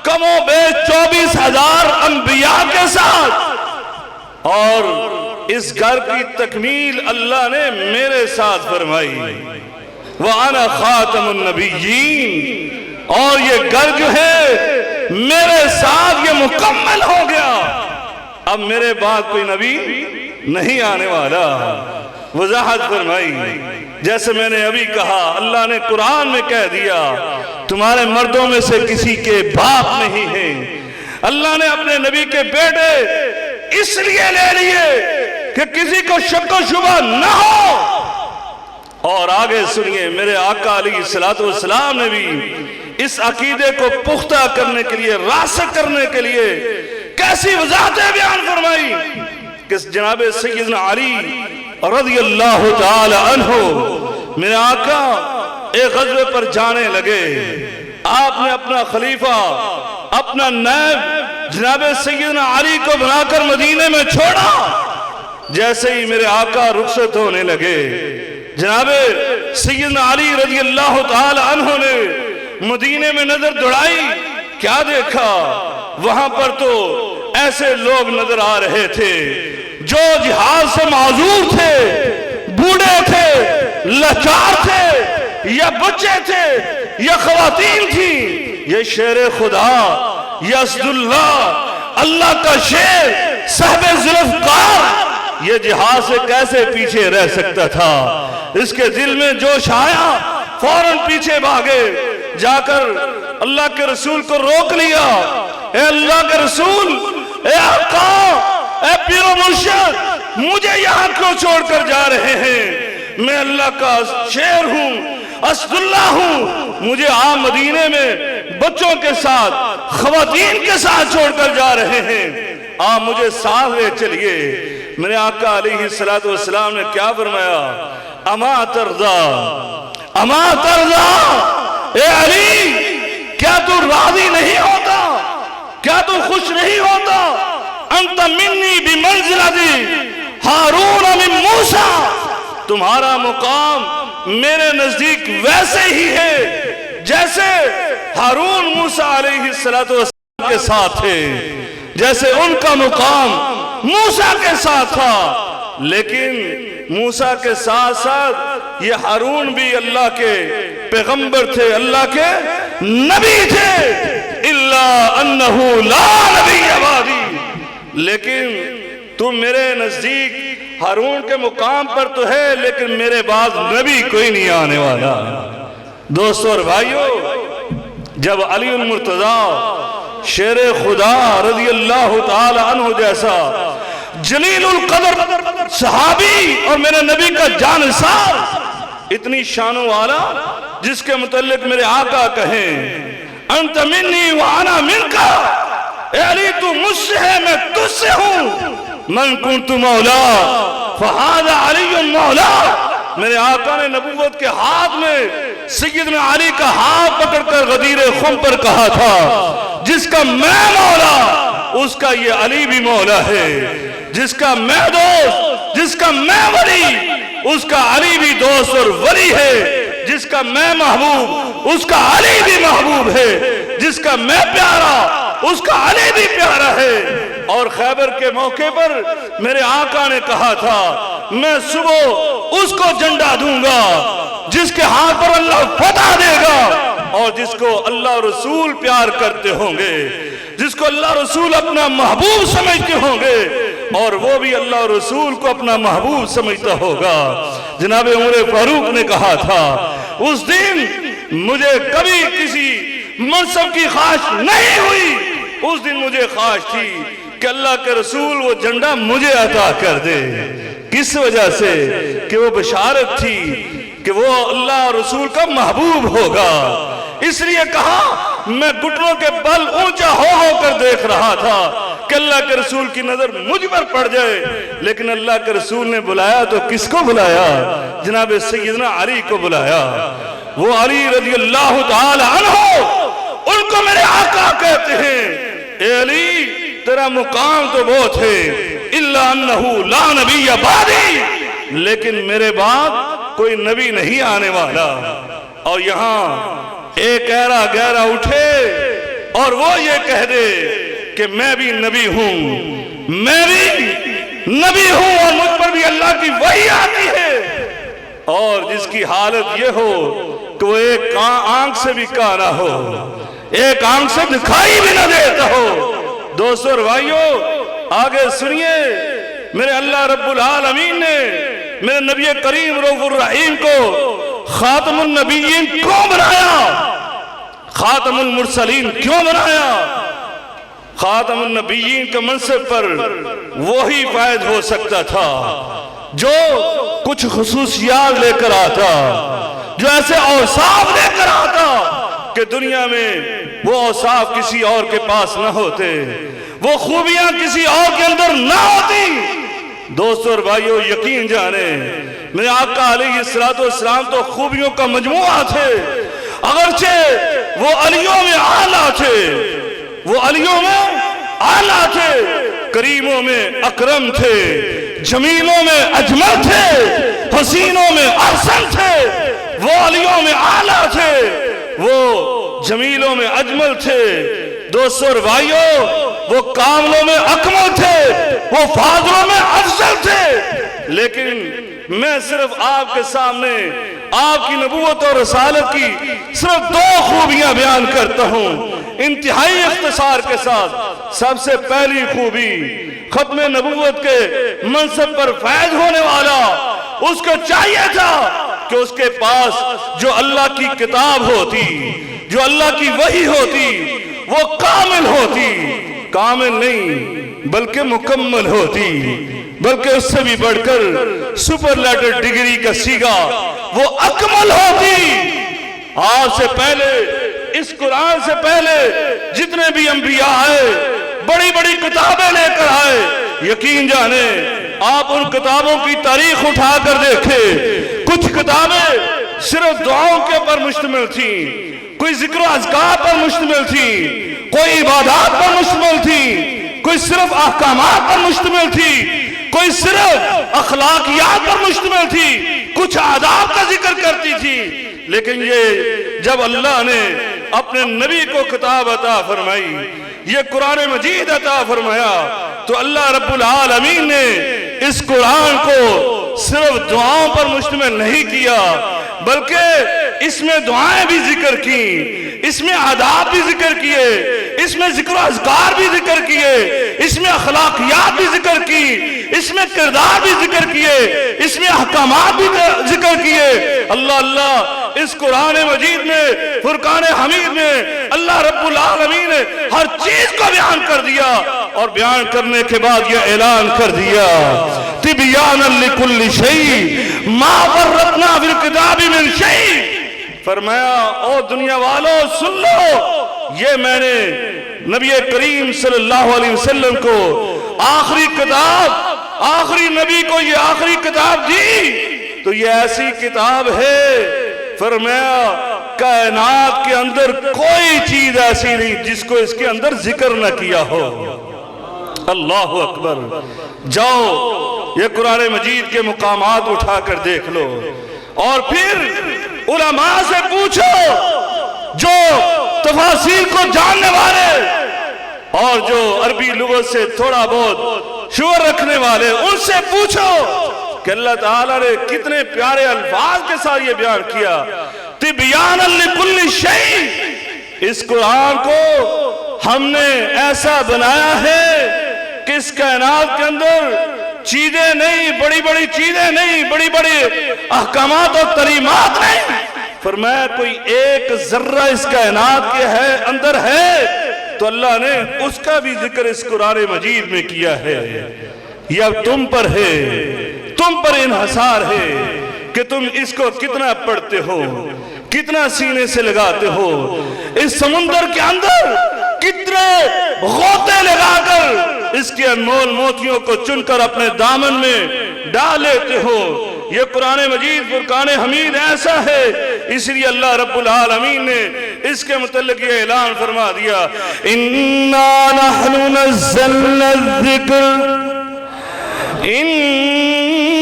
کم و بیش 24,000 انبیاء کے ساتھ، اور اس گھر کی تکمیل اللہ نے میرے ساتھ فرمائی، وَأَنَا خَاتَمُ النَّبِيِّينَ، اور یہ گھر جو ہے میرے ساتھ یہ مکمل ہو گیا، اب میرے بعد کوئی نبی نہیں آنے والا۔ وضاحت فرمائی، جیسے میں نے ابھی کہا، اللہ نے قرآن میں کہہ دیا تمہارے مردوں میں سے کسی کے باپ نہیں ہیں۔ اللہ نے اپنے نبی کے بیٹے اس لیے لے لیے کہ کسی کو شک و شبہ نہ ہو۔ اور آگے سنیے، میرے آقا علیہ السلام نے بھی اس عقیدے کو پختہ کرنے کے لیے، راسخ کرنے کے لیے کیسی وضاحتیں بیان فرمائی کہ جناب سیدنا علی رضی اللہ تعالی عنہ میرے آقا ایک غزوے پر جانے لگے، آپ نے اپنا خلیفہ، اپنا نائب جناب سیدنا علی کو بنا کر مدینے میں چھوڑا۔ جیسے ہی میرے آقا رخصت ہونے لگے، جناب سیدنا علی رضی اللہ تعالی عنہ نے مدینے میں نظر دوڑائی، کیا دیکھا؟ وہاں پر تو ایسے لوگ نظر آ رہے تھے جو جہاد سے معذور تھے، بوڑھے تھے، لاچار تھے، یا بچے تھے، یا خواتین تھیں۔ یہ شیر خدا، یہ اسد اللہ، اللہ کا شیر، صاحب ذوالفقار، یہ جہاد سے کیسے پیچھے رہ سکتا تھا؟ اس کے دل میں جوش آیا، فوراً پیچھے بھاگے، جا کر اللہ کے رسول کو روک لیا۔ اے اللہ کے رسول، اے آقا، اے پیر و مرشد، مجھے یہاں کیوں چھوڑ کر جا رہے ہیں؟ میں اللہ کا شیر ہوں، اسد اللہ ہوں، مجھے آپ مدینے میں بچوں کے ساتھ، خواتین کے ساتھ چھوڑ کر جا رہے ہیں، آپ مجھے ساتھ لے چلیے۔ میرے آقا علیہ السلام نے کیا فرمایا؟ اما ترضا، اما ترضا، اے علی، کیا تو راضی نہیں ہوتا؟ کیا تو خوش نہیں ہوتا؟ انت منی بمنزلتی ہارون من موسیٰ، تمہارا مقام میرے نزدیک ویسے ہی ہے جیسے ہارون موسیٰ علیہ السلام کے ساتھ تھے، جیسے ان کا مقام موسیٰ کے ساتھ تھا۔ لیکن موسیٰ کے ساتھ ساتھ یہ ہارون بھی اللہ کے پیغمبر تھے، اللہ کے نبی تھے، الا انہ لا نبی بعدی۔ لیکن تم میرے نزدیک ہارون کے مقام پر تو ہے، لیکن میرے بعد نبی کوئی نہیں آنے والا۔ دوستو اور بھائیو، جب علی المرتضی شیر خدا رضی اللہ تعالی عنہ جیسا جلیل القدر صحابی اور میرے نبی کا جانثار، اتنی شان والا، جس کے متعلق میرے آقا کہیں انت منی وانا منکا، اے علی تو مجھ سے ہے، میں تجھ سے ہوں، من کنت مولا فہذا علی مولا۔ میرے آقا نے نبوت کے ہاتھ میں سیدنا علی کا ہاتھ پکڑ کر غدیر خم پر کہا تھا، جس کا میں مولا اس کا یہ علی بھی مولا ہے، جس کا میں دوست، جس کا میں ولی، اس کا علی بھی دوست اور ولی ہے، جس کا میں محبوب، اس کا علی بھی محبوب ہے، جس کا میں پیارا، اس کا علی بھی پیارا ہے۔ اور خیبر کے موقع پر میرے آقا نے کہا تھا، میں صبح اس کو جھنڈا دوں گا جس کے ہاتھ پر اللہ فتح دے گا، اور جس کو اللہ رسول پیار کرتے ہوں گے، جس کو اللہ رسول اپنا محبوب سمجھتے ہوں گے، اور وہ بھی اللہ رسول کو اپنا محبوب سمجھتا ہوگا۔ جناب عمر فاروق نے کہا تھا، اس دن مجھے کبھی کسی منصب کی خواہش نہیں ہوئی، اس دن مجھے خواہش تھی کہ اللہ کے رسول وہ جھنڈا مجھے عطا کر دے۔ کس وجہ سے؟ کہ وہ بشارت تھی کہ وہ اللہ رسول کا محبوب ہوگا۔ اس لیے کہا، میں گھٹنوں کے بل اونچا ہو کر دیکھ رہا تھا کہ اللہ کے رسول کی نظر مجھ پر پڑ جائے، لیکن اللہ کے رسول نے بلایا تو کس کو بلایا؟ جناب سیدنا علی کو بلایا۔ وہ علی رضی اللہ تعالی عنہ، ان کو میرے آقا کہتے ہیں، اے علی تیرا مقام تو بہت ہے، الا انہ لا نبی بعدی، لیکن میرے بعد کوئی نبی نہیں آنے والا۔ اور یہاں ایک ایرا گہرا اٹھے اور وہ یہ کہہ دے کہ میں بھی نبی ہوں، میں بھی نبی ہوں، اور مجھ پر بھی اللہ کی وحی آتی ہے۔ اور جس کی حالت یہ ہو کہ وہ ایک آنکھ سے بھی کانا ہو، ایک آنکھ سے دکھائی بھی نہ دیتا ہو۔ دوستو اور بھائیو آگے سنیے، میرے اللہ رب العالمین نے میرے نبی کریم رؤوف الرحیم کو خاتم النبیین کیوں بنایا؟ خاتم المرسلین کیوں بنایا؟ خاتم النبیین کے منصب پر وہی فائد ہو سکتا تھا جو کچھ خصوصیات لے کر آتا، جو ایسے اوصاف لے کر آتا کہ دنیا میں وہ اوصاف کسی اور کے پاس نہ ہوتے، وہ خوبیاں کسی اور کے اندر نہ ہوتی۔ دوستو اور بھائیو یقین جانے، میرے آقا علیہ السلام تو خوبیوں کا مجموعہ تھے، اگرچہ وہ علیوں میں اعلیٰ تھے، وہ علیوں میں اعلیٰ تھے، کریموں میں اکرم تھے، جمیلوں میں اجمل تھے، حسینوں میں احسن تھے، وہ علیوں میں اعلیٰ تھے، وہ جمیلوں میں اجمل تھے۔ دوستو اور بھائیو وہ کاملوں میں اکمل تھے، وہ فاضلوں میں افضل تھے۔ لیکن میں صرف آپ کے سامنے آپ کی نبوت اور رسالت کی صرف دو خوبیاں بیان کرتا ہوں انتہائی اختصار کے ساتھ۔ سب سے پہلی خوبی، ختم نبوت کے منصب پر فائز ہونے والا، اس کو چاہیے تھا کہ اس کے پاس جو اللہ کی کتاب ہوتی، جو اللہ کی وحی ہوتی، وہ کامل ہوتی، کامل نہیں بلکہ مکمل ہوتی، بلکہ اس سے بھی بڑھ کر سپرلیٹر ڈگری کا سیگا وہ اکمل ہوتی۔ آج سے پہلے، اس قرآن سے پہلے جتنے بھی انبیاء آئے، بڑی بڑی کتابیں لے کر آئے، یقین جانے آپ ان کتابوں کی تاریخ اٹھا کر دیکھیں، کچھ کتابیں صرف دعاؤں کے پر مشتمل تھیں، کوئی ذکر و اذکار پر مشتمل تھی، کوئی عبادات پر مشتمل تھی، کوئی صرف احکامات پر مشتمل تھی، کوئی صرف اخلاقیات پر مشتمل تھی، کچھ آداب کا ذکر کرتی تھی۔ لیکن یہ جب اللہ نے اپنے نبی کو کتاب عطا فرمائی، یہ قرآن مجید عطا فرمایا، تو اللہ رب العالمین نے اس قرآن کو صرف دعاؤں پر مشتمل نہیں کیا، بلکہ اس میں دعائیں بھی ذکر کی، اس میں آداب بھی ذکر کیے، اس میں ذکر و اذکار بھی ذکر کیے، اس میں اخلاقیات بھی ذکر کی، اس میں کردار بھی ذکر کیے، اس میں احکامات بھی ذکر کیے۔ اللہ اللہ، اس قرآن مجید میں، فرقان حمید میں اللہ رب العالمین نے ہر چیز کو بیان کر دیا، اور بیان کرنے کے بعد یہ اعلان کر دیا تبیانا لکل شیء ما فرطنا فی الکتاب من شیء۔ فرمایا او دنیا والوں سن لو، یہ میں نے نبی کریم صلی اللہ علیہ وسلم کو آخری کتاب، آخری نبی کو یہ آخری کتاب دی تو یہ ایسی کتاب ہے، فرمایا کائنات کے اندر کوئی چیز ایسی نہیں جس کو اس کے اندر ذکر نہ کیا ہو۔ اللہ اکبر۔ جاؤ یہ قرآن مجید کے مقامات اٹھا کر دیکھ لو، اور پھر علماء سے پوچھو، جو تفاسیر کو جاننے والے اور جو عربی لغت سے تھوڑا بہت شعور رکھنے والے، ان سے پوچھو کہ اللہ تعالیٰ نے کتنے پیارے الفاظ کے ساتھ یہ بیان کیا، تبیانا لکل شیء۔ اس قرآن کو ہم نے ایسا بنایا ہے کہ اس کائنات کے اندر چیزیں نہیں، بڑی بڑی چیزیں نہیں، بڑی بڑی احکامات اور تعلیمات نہیں، فرمایا کوئی ایک ذرہ اس کائنات کے ہے اندر ہے تو اللہ نے اس کا بھی ذکر اس قرآن مجید میں کیا ہے۔ یہ اب تم پر ہے، تم پر انحصار ہے کہ تم اس کو کتنا پڑھتے ہو، کتنا سینے سے لگاتے ہو، اس سمندر کے اندر کتنے غوطے لگا کر اس کے انمول موتیوں کو چن کر اپنے دامن میں ڈال لیتے ہو۔ یہ قرآن مجید فرقان حمید ایسا ہے، اس لیے اللہ رب العالمین نے اس کے متعلق یہ اعلان فرما دیا، اِنَّا نَحْنُ نَزَّلْنَا الذِّكْرَ اِنَّا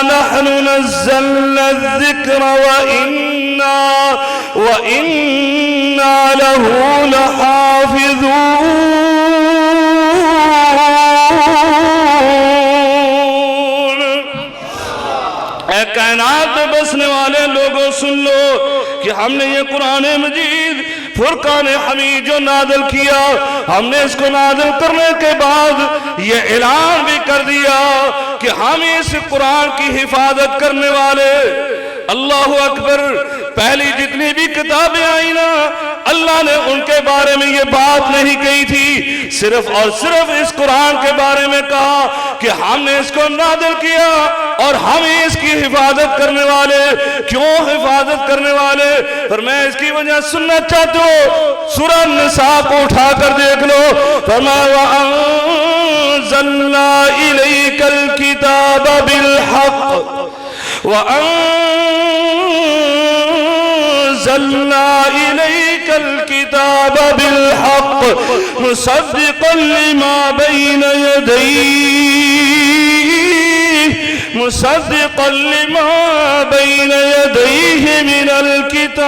نَحْنُ نَزَّلْنَا الذِّكْرَ وَإِنَّا لَهُ لَحَافِظُونَ۔ اے کائنات میں بسنے والے لوگوں سن لو کہ ہم نے یہ قرآن مجید فرقان حمید جو نازل کیا، ہم نے اس کو نازل کرنے کے بعد یہ اعلان بھی کر دیا کہ ہم اس قرآن کی حفاظت کرنے والے۔ اللہ اکبر، پہلی جتنی بھی کتابیں آئیں نا، اللہ نے ان کے بارے میں یہ بات نہیں کہی تھی، صرف اور صرف اس قرآن کے بارے میں کہا کہ ہم نے اس کو نازل کیا اور ہم اس کی حفاظت کرنے والے۔ کیوں حفاظت کرنے والے؟ فرمایا اس کی وجہ سننا چاہتے ہو، سورہ النساء کو اٹھا کر دیکھ لو، فرمایا وَأَنزَلْنَا إِلَيْكَ الْكِتَابَ بِالْحَقِّ وَأَنزَلْنَا إِلَيْكَ الْكِتَابَ بِالْحَقِّ مُصَدِّقًا لِمَا بَيْنَ يَدَيْهِ مِنَ الْكِتَابِ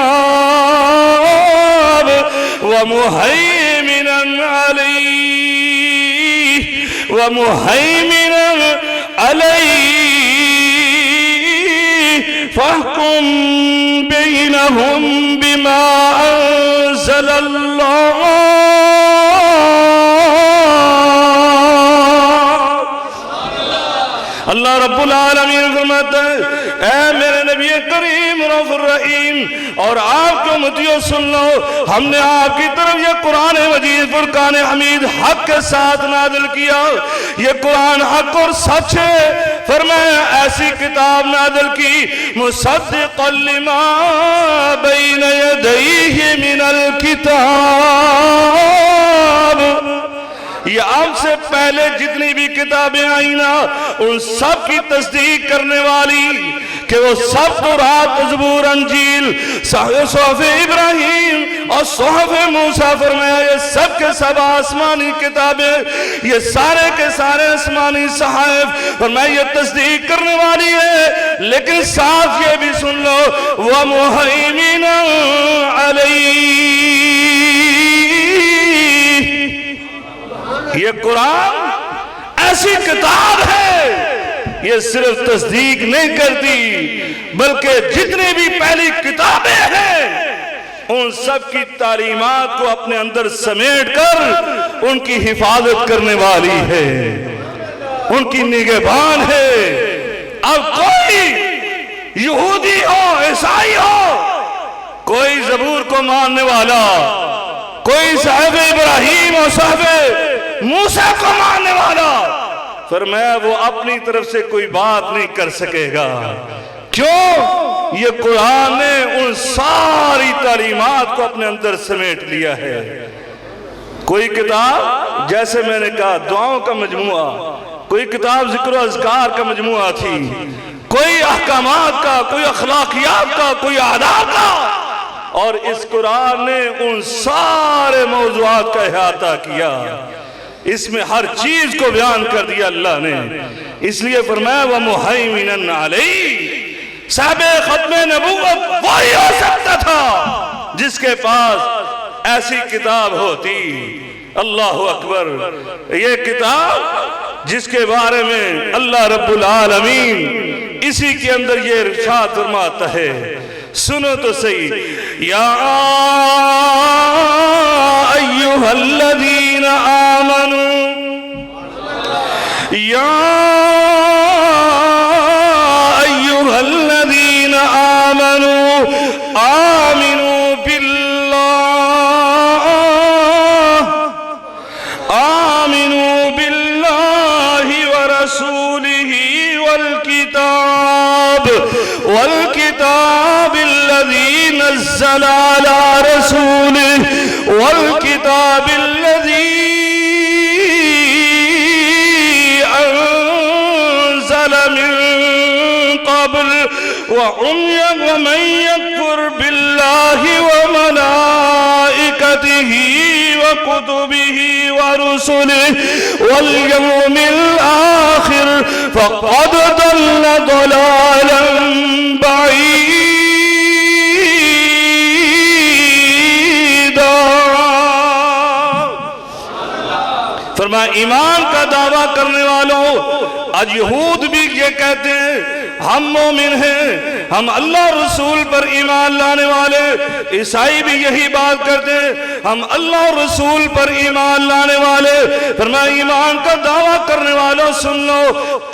وَمُهَيْمِنًا عَلَيْهِ فاحكم بينهم بما أنزل الله۔ اللہ رب العالمین فرماتا ہے اے میرے نبی کریم رؤوف الرحیم اور آپ کے امتیوں سن لو، ہم نے آپ کی طرف یہ قرآن مجید فرقان حمید حق کے ساتھ نازل کیا، یہ قرآن حق اور سچ ہے۔ فرمایا ایسی کتاب نازل کی مصدقا لما بین یدیہ من الکتاب، یہ آپ سے پہلے جتنی بھی کتابیں آئیں نا ان سب کی تصدیق کرنے والی کہ وہ سب تورات، زبور، انجیل، صحف ابراہیم اور صحف موسیٰ، فرمایا یہ سب کے سب آسمانی کتابیں، یہ سارے کے سارے آسمانی صحائف، فرمایا یہ تصدیق کرنے والی ہے۔ لیکن ساتھ یہ بھی سن لو وَمُهَيْمِنًا عَلَيْهِ، یہ قرآن ایسی کتاب ہے یہ صرف تصدیق نہیں کرتی بلکہ جتنی بھی پہلی کتابیں ہیں ان سب کی تعلیمات کو اپنے اندر سمیٹ کر ان کی حفاظت کرنے والی ہے، ان کی نگہبان ہے۔ اب کوئی یہودی ہو، عیسائی ہو، کوئی زبور کو ماننے والا، کوئی صحف ابراہیم اور صحف موسیٰ کو ماننے والا، فرمایا وہ اپنی طرف سے کوئی بات نہیں کر سکے گا۔ کیوں؟ یہ قرآن نے ان ساری تعلیمات کو اپنے اندر سمیٹ لیا ہے۔ کوئی کتاب جیسے میں نے کہا دعاؤں کا مجموعہ، کوئی کتاب ذکر و اذکار کا مجموعہ تھی، کوئی احکامات کا، کوئی اخلاقیات کا، کوئی آداب کا، اور اس قرآن نے ان سارے موضوعات کا احاطہ کیا، اس میں ہر چیز کو بیان کر دیا اللہ نے۔ اس لیے فرمایا وَمُهَيْمِنًا عَلَيْهِ، صاحب ختم نبوت وہی ہو سکتا تھا جس کے پاس ایسی کتاب ہوتی۔ اللہ اکبر، یہ کتاب جس کے بارے میں اللہ رب العالمین اسی کے اندر یہ ارشاد فرماتا ہے، سنو تو صحیح، یا ایہا الذین آمنوا، یا ایہا الذین آمنوا آمنوا باللہ ورسولہ والکتاب الذی نزل علی رسولہ والکتاب الذی انزل من قبل ومن یکفر باللہ وملائکتہ وکتبہ ورسلہ والیوم الآخر فقد ضل ضلالا بعیدا۔ فرمایا ایمان کا دعویٰ کرنے والوں، آج یہود بھی یہ کہتے ہیں ہم مومن ہیں، ہم اللہ رسول پر ایمان لانے والے، عیسائی بھی یہی بات کرتے ہیں ہم اللہ رسول پر ایمان لانے والے۔ فرمایا ایمان کا دعویٰ کرنے والوں سن لو،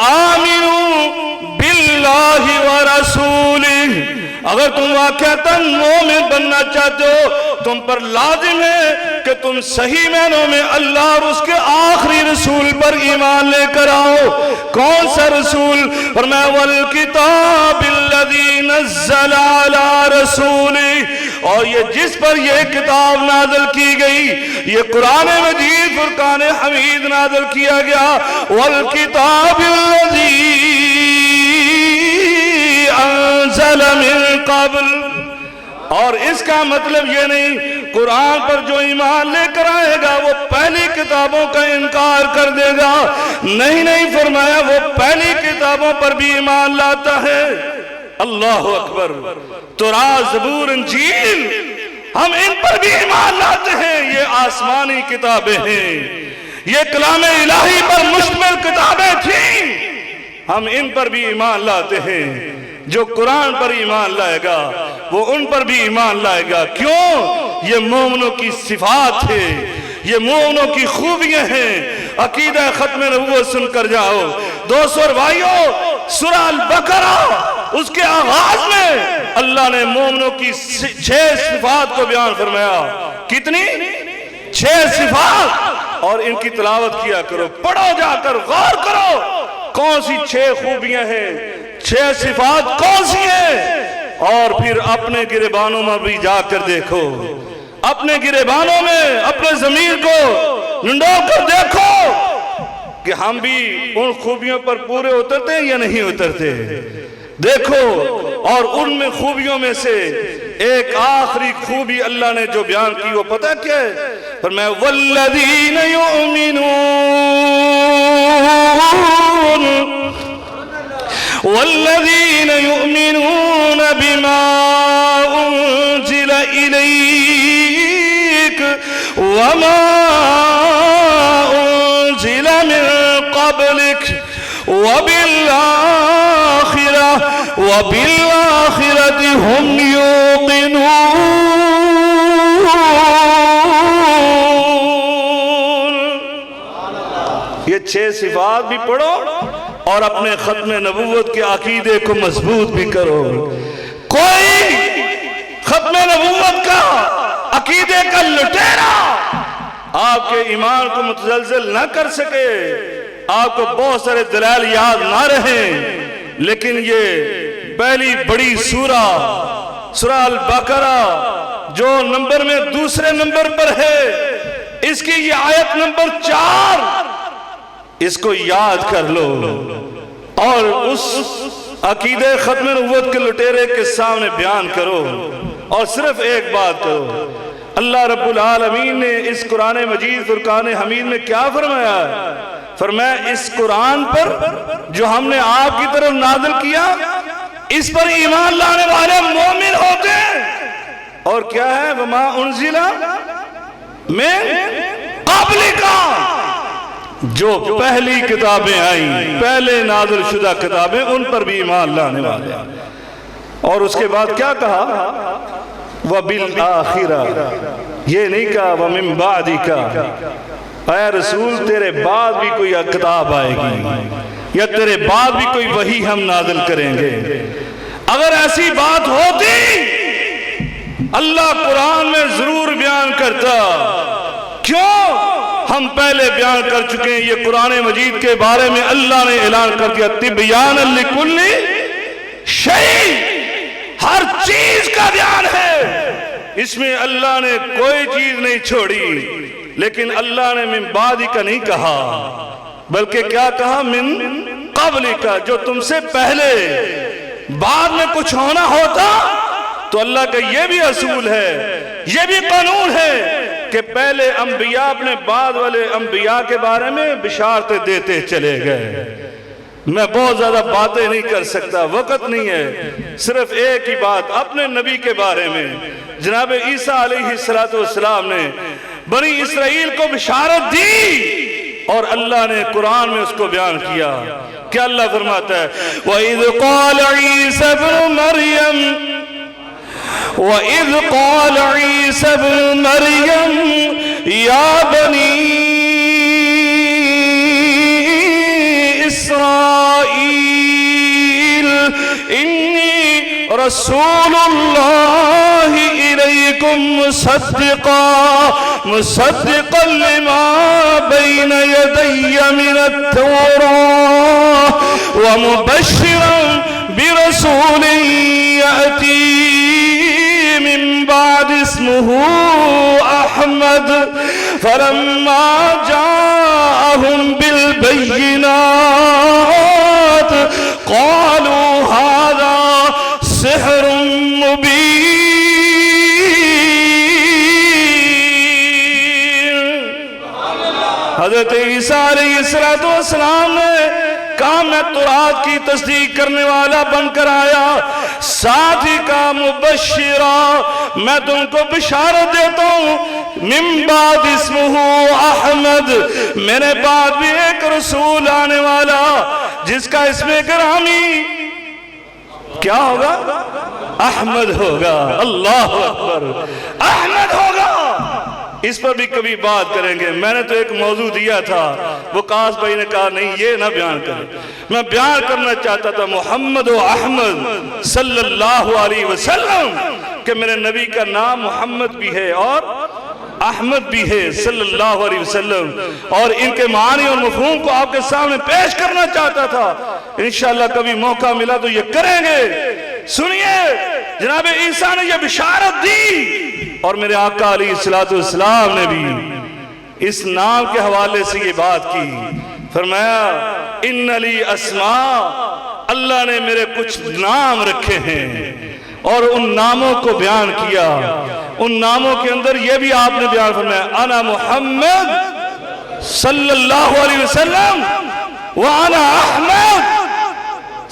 آمنو باللہ ورسولہ، اگر تم واقعتاً مومن بننا چاہتے ہو تم پر لازم ہے کہ تم صحیح معنوں میں اللہ اور اس کے آخری رسول پر ایمان لے کر آؤ۔ کون سا رسول؟ فرمایا والکتاب الذی نزل علی رسولہ، اور یہ جس پر یہ کتاب نازل کی گئی، یہ قرآن مجید فرقان حمید نازل کیا گیا، والکتاب الذی انزل من قبل۔ اور اس کا مطلب یہ نہیں قرآن پر جو ایمان لے کر آئے گا وہ پہلی کتابوں کا انکار کر دے گا، نہیں فرمایا وہ پہلی کتابوں پر بھی ایمان لاتا ہے۔ اللہ اکبر، تورات، زبور، انجیل، ہم ان پر بھی ایمان لاتے ہیں، یہ آسمانی کتابیں ہیں، یہ کلام الہی پر مشتمل کتابیں تھیں، ہم ان پر بھی ایمان لاتے ہیں۔ جو قرآن پر ایمان لائے گا وہ ان پر بھی ایمان لائے گا۔ کیوں؟ یہ مومنوں کی صفات ہے، یہ مومنوں کی خوبیاں ہیں۔ عقیدہ ختم نبوت سن کر جاؤ دوستو اور بھائیو، سورہ البقرہ اس کے آغاز میں اللہ نے مومنوں کی 6 صفات کو بیان فرمایا۔ کتنی؟ 6 صفات، اور ان کی تلاوت کیا کرو، پڑھو جا کر، غور کرو کون سی 6 خوبیاں ہیں، 6 صفات کون سی ہیں، اور پھر اپنے گریبانوں میں بھی جا کر دیکھو، اپنے گریبانوں میں اپنے ضمیر کو نڈو کر دیکھو کہ ہم بھی ان خوبیوں پر پورے اترتے ہیں یا نہیں اترتے۔ دیکھو، اور ان میں خوبیوں میں سے ایک آخری خوبی اللہ نے جو بیان کی وہ پتہ کیا ہے؟ فرمایا والذین یؤمنون بما انزل الیک وما انزل من قبلک وبالآخرة هم يوقنون۔ یہ 6 صفات بھی پڑھو اور اپنے ختم نبوت کے عقیدے کو مضبوط بھی کرو۔ کوئی ختم نبوت کا عقیدے کا لٹیرا آپ کے ایمان کو متزلزل نہ کر سکے، آپ کو بہت سارے دلائل یاد نہ رہیں، لیکن یہ پہلی بڑی سورہ البقرہ جو نمبر میں دوسرے نمبر پر ہے، اس کی یہ آیت نمبر 4، اس کو یاد کر لو اور اس عقیدے ختم نبوت کے لٹیرے کے سامنے بیان کرو، اور صرف ایک بات کرو۔ اللہ رب العالمین نے اس قرآن مجید فرقان حمید میں کیا فرمایا؟ فرمایا اس قرآن پر جو ہم نے آپ کی طرف نازل کیا اس پر ایمان لانے والے مومن ہوتے ہیں، اور کیا ہے؟ وما انزل من قبلک، جو پہلی کتابیں آئیں، پہلے نازل شدہ کتابیں، ان پر بھی ایمان لانے والے۔ اور اس کے بعد کیا کہا؟ وَبِالْآخِرَةِ، یہ نہیں کہا وَمِن بَعْدِكَ، اے رسول تیرے بعد بھی کوئی کتاب آئے گی یا تیرے بعد بھی کوئی وحی ہم نازل کریں گے۔ اگر ایسی بات ہوتی اللہ قرآن میں ضرور بیان کرتا، کیوں؟ ہم پہلے بیان کر چکے ہیں، یہ قرآن مجید کے بارے میں اللہ نے اعلان کر دیا تبیان لکل شیء، ہر چیز کا بیان ہے، اس میں اللہ نے کوئی چیز نہیں چھوڑی۔ لیکن اللہ نے من بعد کا نہیں کہا، بلکہ کیا کہا؟ من قبل کا، جو تم سے پہلے، بعد میں کچھ ہونا ہوتا تو اللہ کا یہ بھی اصول ہے، یہ بھی قانون ہے کہ پہلے انبیاء اپنے بعد والے انبیاء کے بارے میں بشارتیں دیتے چلے گئے۔ میں بہت زیادہ باتیں نہیں کر سکتا، وقت نہیں ہے، صرف ایک ہی بات اپنے نبی کے بارے میں۔ جناب عیسیٰ علیہ السلام نے بنی اسرائیل کو بشارت دی اور اللہ نے قرآن میں اس کو بیان کیا. کیا اللہ فرماتا ہے؟ وَإِذْ قَالَ عِيسَى ابْنُ مَرْيَمَ وَإِذْ قَالَ عِيسَى ابْنُ مَرْيَمَ يَا بَنِي إِسْرَائِيلَ إِنِّي رَسُولُ اللَّهِ إِلَيْكُمْ مُصَدِّقًا لِمَا بَيْنَ يَدَيَّ مِنَ التَّوْرَاةِ وَمُبَشِّرًا بِرَسُولٍ يَأْتِي من بعد اسمه أحمد فلما جاءهم بالبينات قالوا هذا سحر مبين. حضرت عیسیٰ علیہ السلام نے کہا میں تورات کی تصدیق کرنے والا بن کر آیا، ساتھ ہی کہا مبشرہ میں تم کو بشارت دیتا ہوں، من بعد اسمہ احمد میرے بعد بھی ایک رسول آنے والا جس کا اسم گرامی کیا ہوگا؟ احمد ہوگا. اللہ اکبر، احمد ہوگا. اس پر بھی کبھی بات کریں گے. میں نے تو ایک موضوع دیا تھا، وقاص بھائی نے کہا نہیں یہ نہ بیان کریں. میں بیان کرنا چاہتا تھا محمد و احمد صلی اللہ علیہ وسلم کہ میرے نبی کا نام محمد بھی ہے اور احمد بھی ہے صلی اللہ علیہ وسلم، اور ان کے معنی اور مفہوم کو آپ کے سامنے پیش کرنا چاہتا تھا. انشاءاللہ کبھی موقع ملا تو یہ کریں گے. سنیے، جناب عیسیٰ نے یہ بشارت دی اور میرے آقا علیہ السلام نے بھی اس نام کے حوالے سے یہ بات کی. فرمایا ان لی اسماء، اللہ نے میرے کچھ نام رکھے ہیں اور ان ناموں کو بیان کیا. ان ناموں کے اندر یہ بھی آپ نے بیان فرمایا انا محمد صلی اللہ علیہ وسلم وانا احمد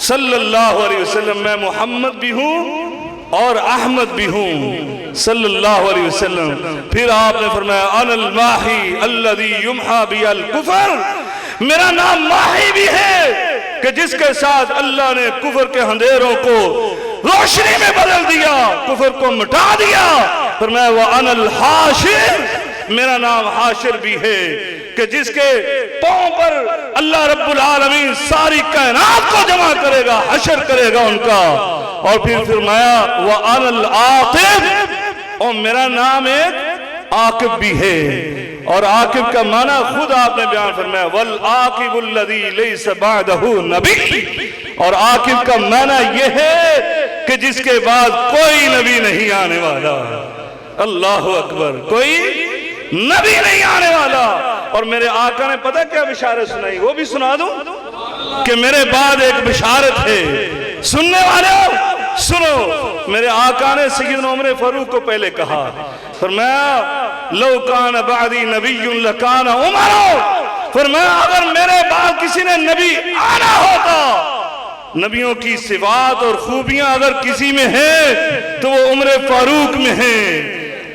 صلی اللہ علیہ وسلم. میں محمد بھی ہوں اور احمد بھی ہوں صلی اللہ علیہ وسلم. پھر آپ نے فرمایا انا الماحی الذی یمحا بی الکفر، میرا نام ماحی بھی ہے کہ جس کے ساتھ اللہ نے کفر کے اندھیروں کو روشنی میں بدل دیا، کفر کو مٹا دیا. فرمایا وَأَنَا الْحَاشِرُ، میرا نام حاشر بھی ہے کہ جس کے پاؤں پر اللہ رب العالمین ساری کائنات کو جمع کرے گا، حشر کرے گا ان کا. اور پھر فرمایا وَأَنَا الْعَاقِبُ، اور میرا نام ایک عاقب بھی ہے. اور عاقب کا معنی خود آپ نے بیان فرمایا وَالْعَاقِبُ الَّذِي لَيْسَ بَعْدَهُ نَبِيٌّ، اور عاقب کا معنی یہ ہے کہ جس کے بعد کوئی نبی نہیں آنے والا. اللہ اکبر، کوئی نبی نہیں آنے والا. اور میرے آقا نے پتہ کیا بشارت سنائی، وہ بھی سنا دوں کہ میرے بعد ایک بشارت ہے. سننے والے ہو سنو. میرے آقا نے سیدنا عمر فاروق کو پہلے کہا، فرمایا لو کان بعدی نبی لکان عمر، فرمایا اگر میرے بعد کسی نے نبی آنا ہوتا، نبیوں کی صفات اور خوبیاں اگر کسی میں ہیں تو وہ عمر فاروق میں ہیں.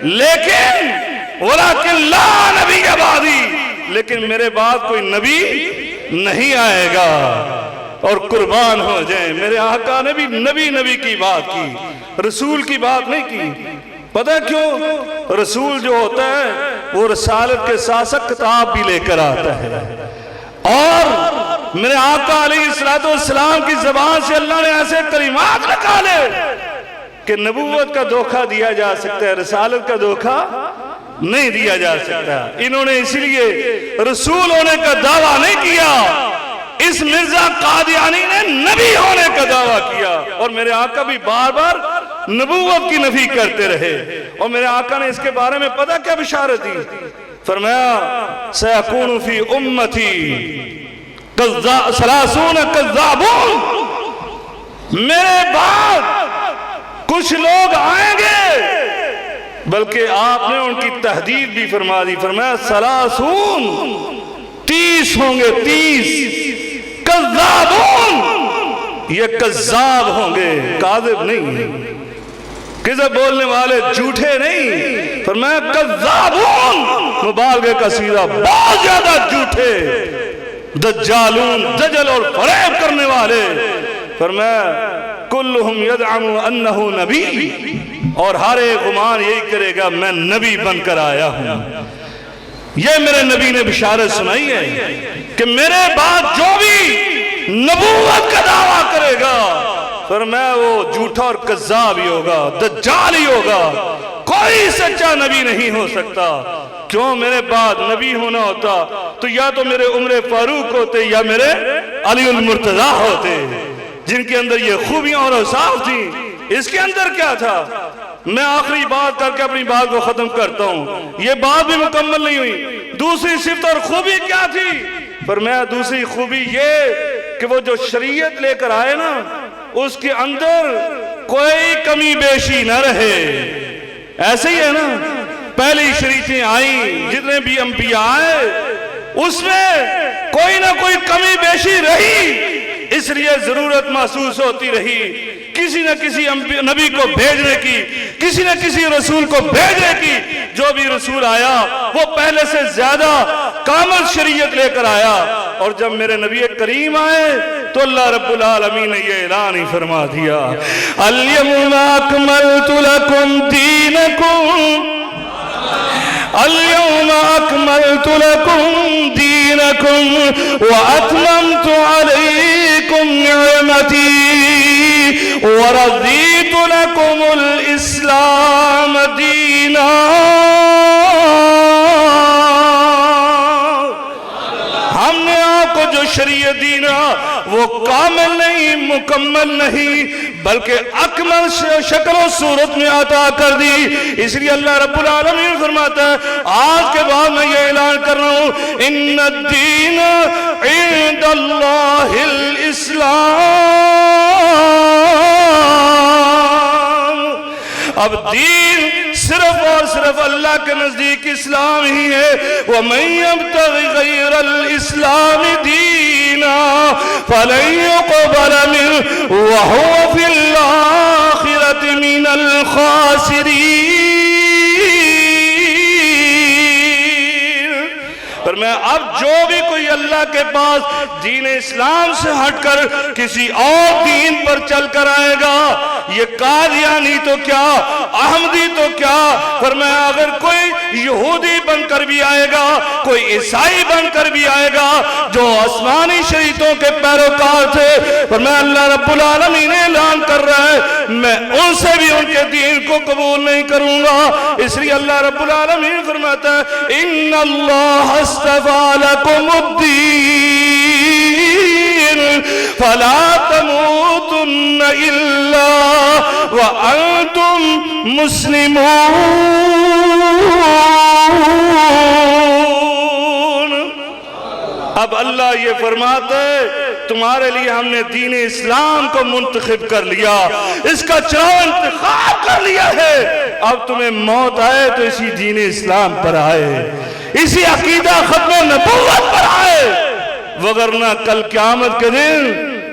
لیکن ولیکن لا نبی بعدی، لیکن میرے بعد کوئی نبی نہیں آئے گا. اور قربان ہو جائیں، میرے آقا نے بھی نبی کی بات کی، رسول کی بات نہیں کی. پتہ کیوں؟ رسول جو ہوتا ہے وہ رسالت کے ساتھ ساتھ کتاب بھی لے کر آتا ہے. اور میرے آقا علیہ السلام کی زبان سے اللہ نے ایسے کلمات نکالے کہ نبوت کا دھوکہ دیا جا سکتا ہے، رسالت کا دھوکہ نہیں دیا جا سکتا. انہوں نے اسی لیے رسول ہونے کا دعویٰ نہیں کیا، اس مرزا قادیانی نے نبی ہونے کا دعویٰ کیا. اور میرے آقا بھی بار بار نبوت کی نفی کرتے رہے. اور میرے آقا نے اس کے بارے میں پتہ کیا بشارت دی؟ فرمایا سَيَكُونُ فِي أُمَّتِي 30 کذابون، میرے بعد کچھ لوگ آئیں گے، بلکہ آپ نے ان کی تحدید بھی فرما دی. فرمایا 30 ہوں گے، 30 کذابون، یہ کذاب ہوں گے، کاذب نہیں، کذب بولنے والے جھوٹے نہیں. فرمایا کذابون مبالغے کا سیدھا بہت زیادہ جھوٹے دجالون دجل اور فریب کرنے والے. فرمایا کلہم یدعم انہ نبی، اور ہر ایک گمان یہی کرے گا میں نبی بن کر آیا ہوں. یہ میرے نبی نے بشارت سنائی ہے کہ میرے بعد جو بھی نبوت کا دعویٰ کرے گا فرمایا وہ جھوٹا اور کذاب ہی ہوگا، دجال ہی ہوگا، کوئی سچا نبی نہیں ہو سکتا. کیوں؟ میرے بعد نبی ہونا ہوتا تو یا تو میرے عمر فاروق ہوتے یا میرے علی المرتضیٰ ہوتے، جن کے اندر یہ خوبیاں اور اوصاف تھیں. اس کے اندر کیا تھا؟ میں آخری بات کر کے اپنی بات کو ختم کرتا ہوں، یہ بات بھی مکمل نہیں ہوئی. دوسری صفت اور خوبی کیا تھی؟ فرمایا دوسری خوبی یہ کہ وہ جو شریعت لے کر آئے نا اس کے اندر کوئی کمی بیشی نہ رہے. ایسے ہی ہے نا، پہلی شریعتیں آئیں، جتنے بھی انبیاء آئے اس میں کوئی نہ کوئی کمی بیشی رہی، اس لیے ضرورت محسوس ہوتی رہی کسی نہ کسی نبی کو بھیجنے کی، کسی نہ کسی رسول کو بھیجنے کی. جو بھی رسول آیا وہ پہلے سے زیادہ کامل شریعت لے کر آیا، اور جب میرے نبی کریم آئے تو اللہ رب العالمین نے یہ اعلان ہی فرما دیا، الیوم اکملت لکم دینکم، اليوم أكملت لكم دينكم وأتممت عليكم نعمتي ورضيت لكم الإسلام دينا. ہم نے آپ کو جو شریعت دینا وہ کامل نہیں، مکمل نہیں، بلکہ اکمل شکل و صورت میں عطا کر دی. اس لیے اللہ رب العالمین فرماتا ہے آج کے بعد میں یہ اعلان کر رہا ہوں، ان الدین عند اللہ الاسلام. اب دین صرف اور صرف اللہ کے نزدیک اسلام ہی ہے. وَمَن يَبْتَغِ غَيْرَ الْإِسْلَامِ دِينًا فَلَن يُقْبَلَ مِنْهُ وَهُوَ فِي الْآخِرَةِ مِنَ الْخَاسِرِينَ. فرمایا اب جو بھی کوئی اللہ کے پاس دین اسلام سے ہٹ کر کسی اور دین پر چل کر آئے گا، یہ قادیانی تو کیا، احمدی تو کیا، فرمایا اگر کوئی یہودی بن کر بھی آئے گا، کوئی عیسائی بن کر بھی آئے گا جو آسمانی شریعتوں کے پیروکار تھے، فرمایا اللہ رب العالمین اعلان کر رہا ہے میں ان سے بھی ان کے دین کو قبول نہیں کروں گا. اس لیے اللہ رب العالمین فرماتا ہے ان اللہ اصطفى لكم الدين فلا تموتن إلا وأنتم مسلمون. اب اللہ یہ فرماتا ہے تمہارے لیے ہم نے دین اسلام کو منتخب کر لیا، اس کا چراغ انتخاب کر لیا ہے. اب تمہیں موت آئے تو اسی دین اسلام پر آئے، اسی عقیدہ ختم نبوت پر آئے، وگرنہ کل قیامت کے دن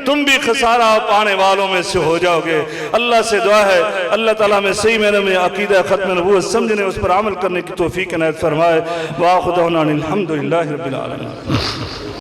تم بھی خسارہ پانے والوں میں سے ہو جاؤ گے. اللہ سے دعا ہے اللہ تعالیٰ میں صحیح معنی میں عقیدہ ختم نبوت سمجھنے اس پر عمل کرنے کی توفیق عنایت فرمائے. وآخر دعوانا الحمدللہ رب العالمین.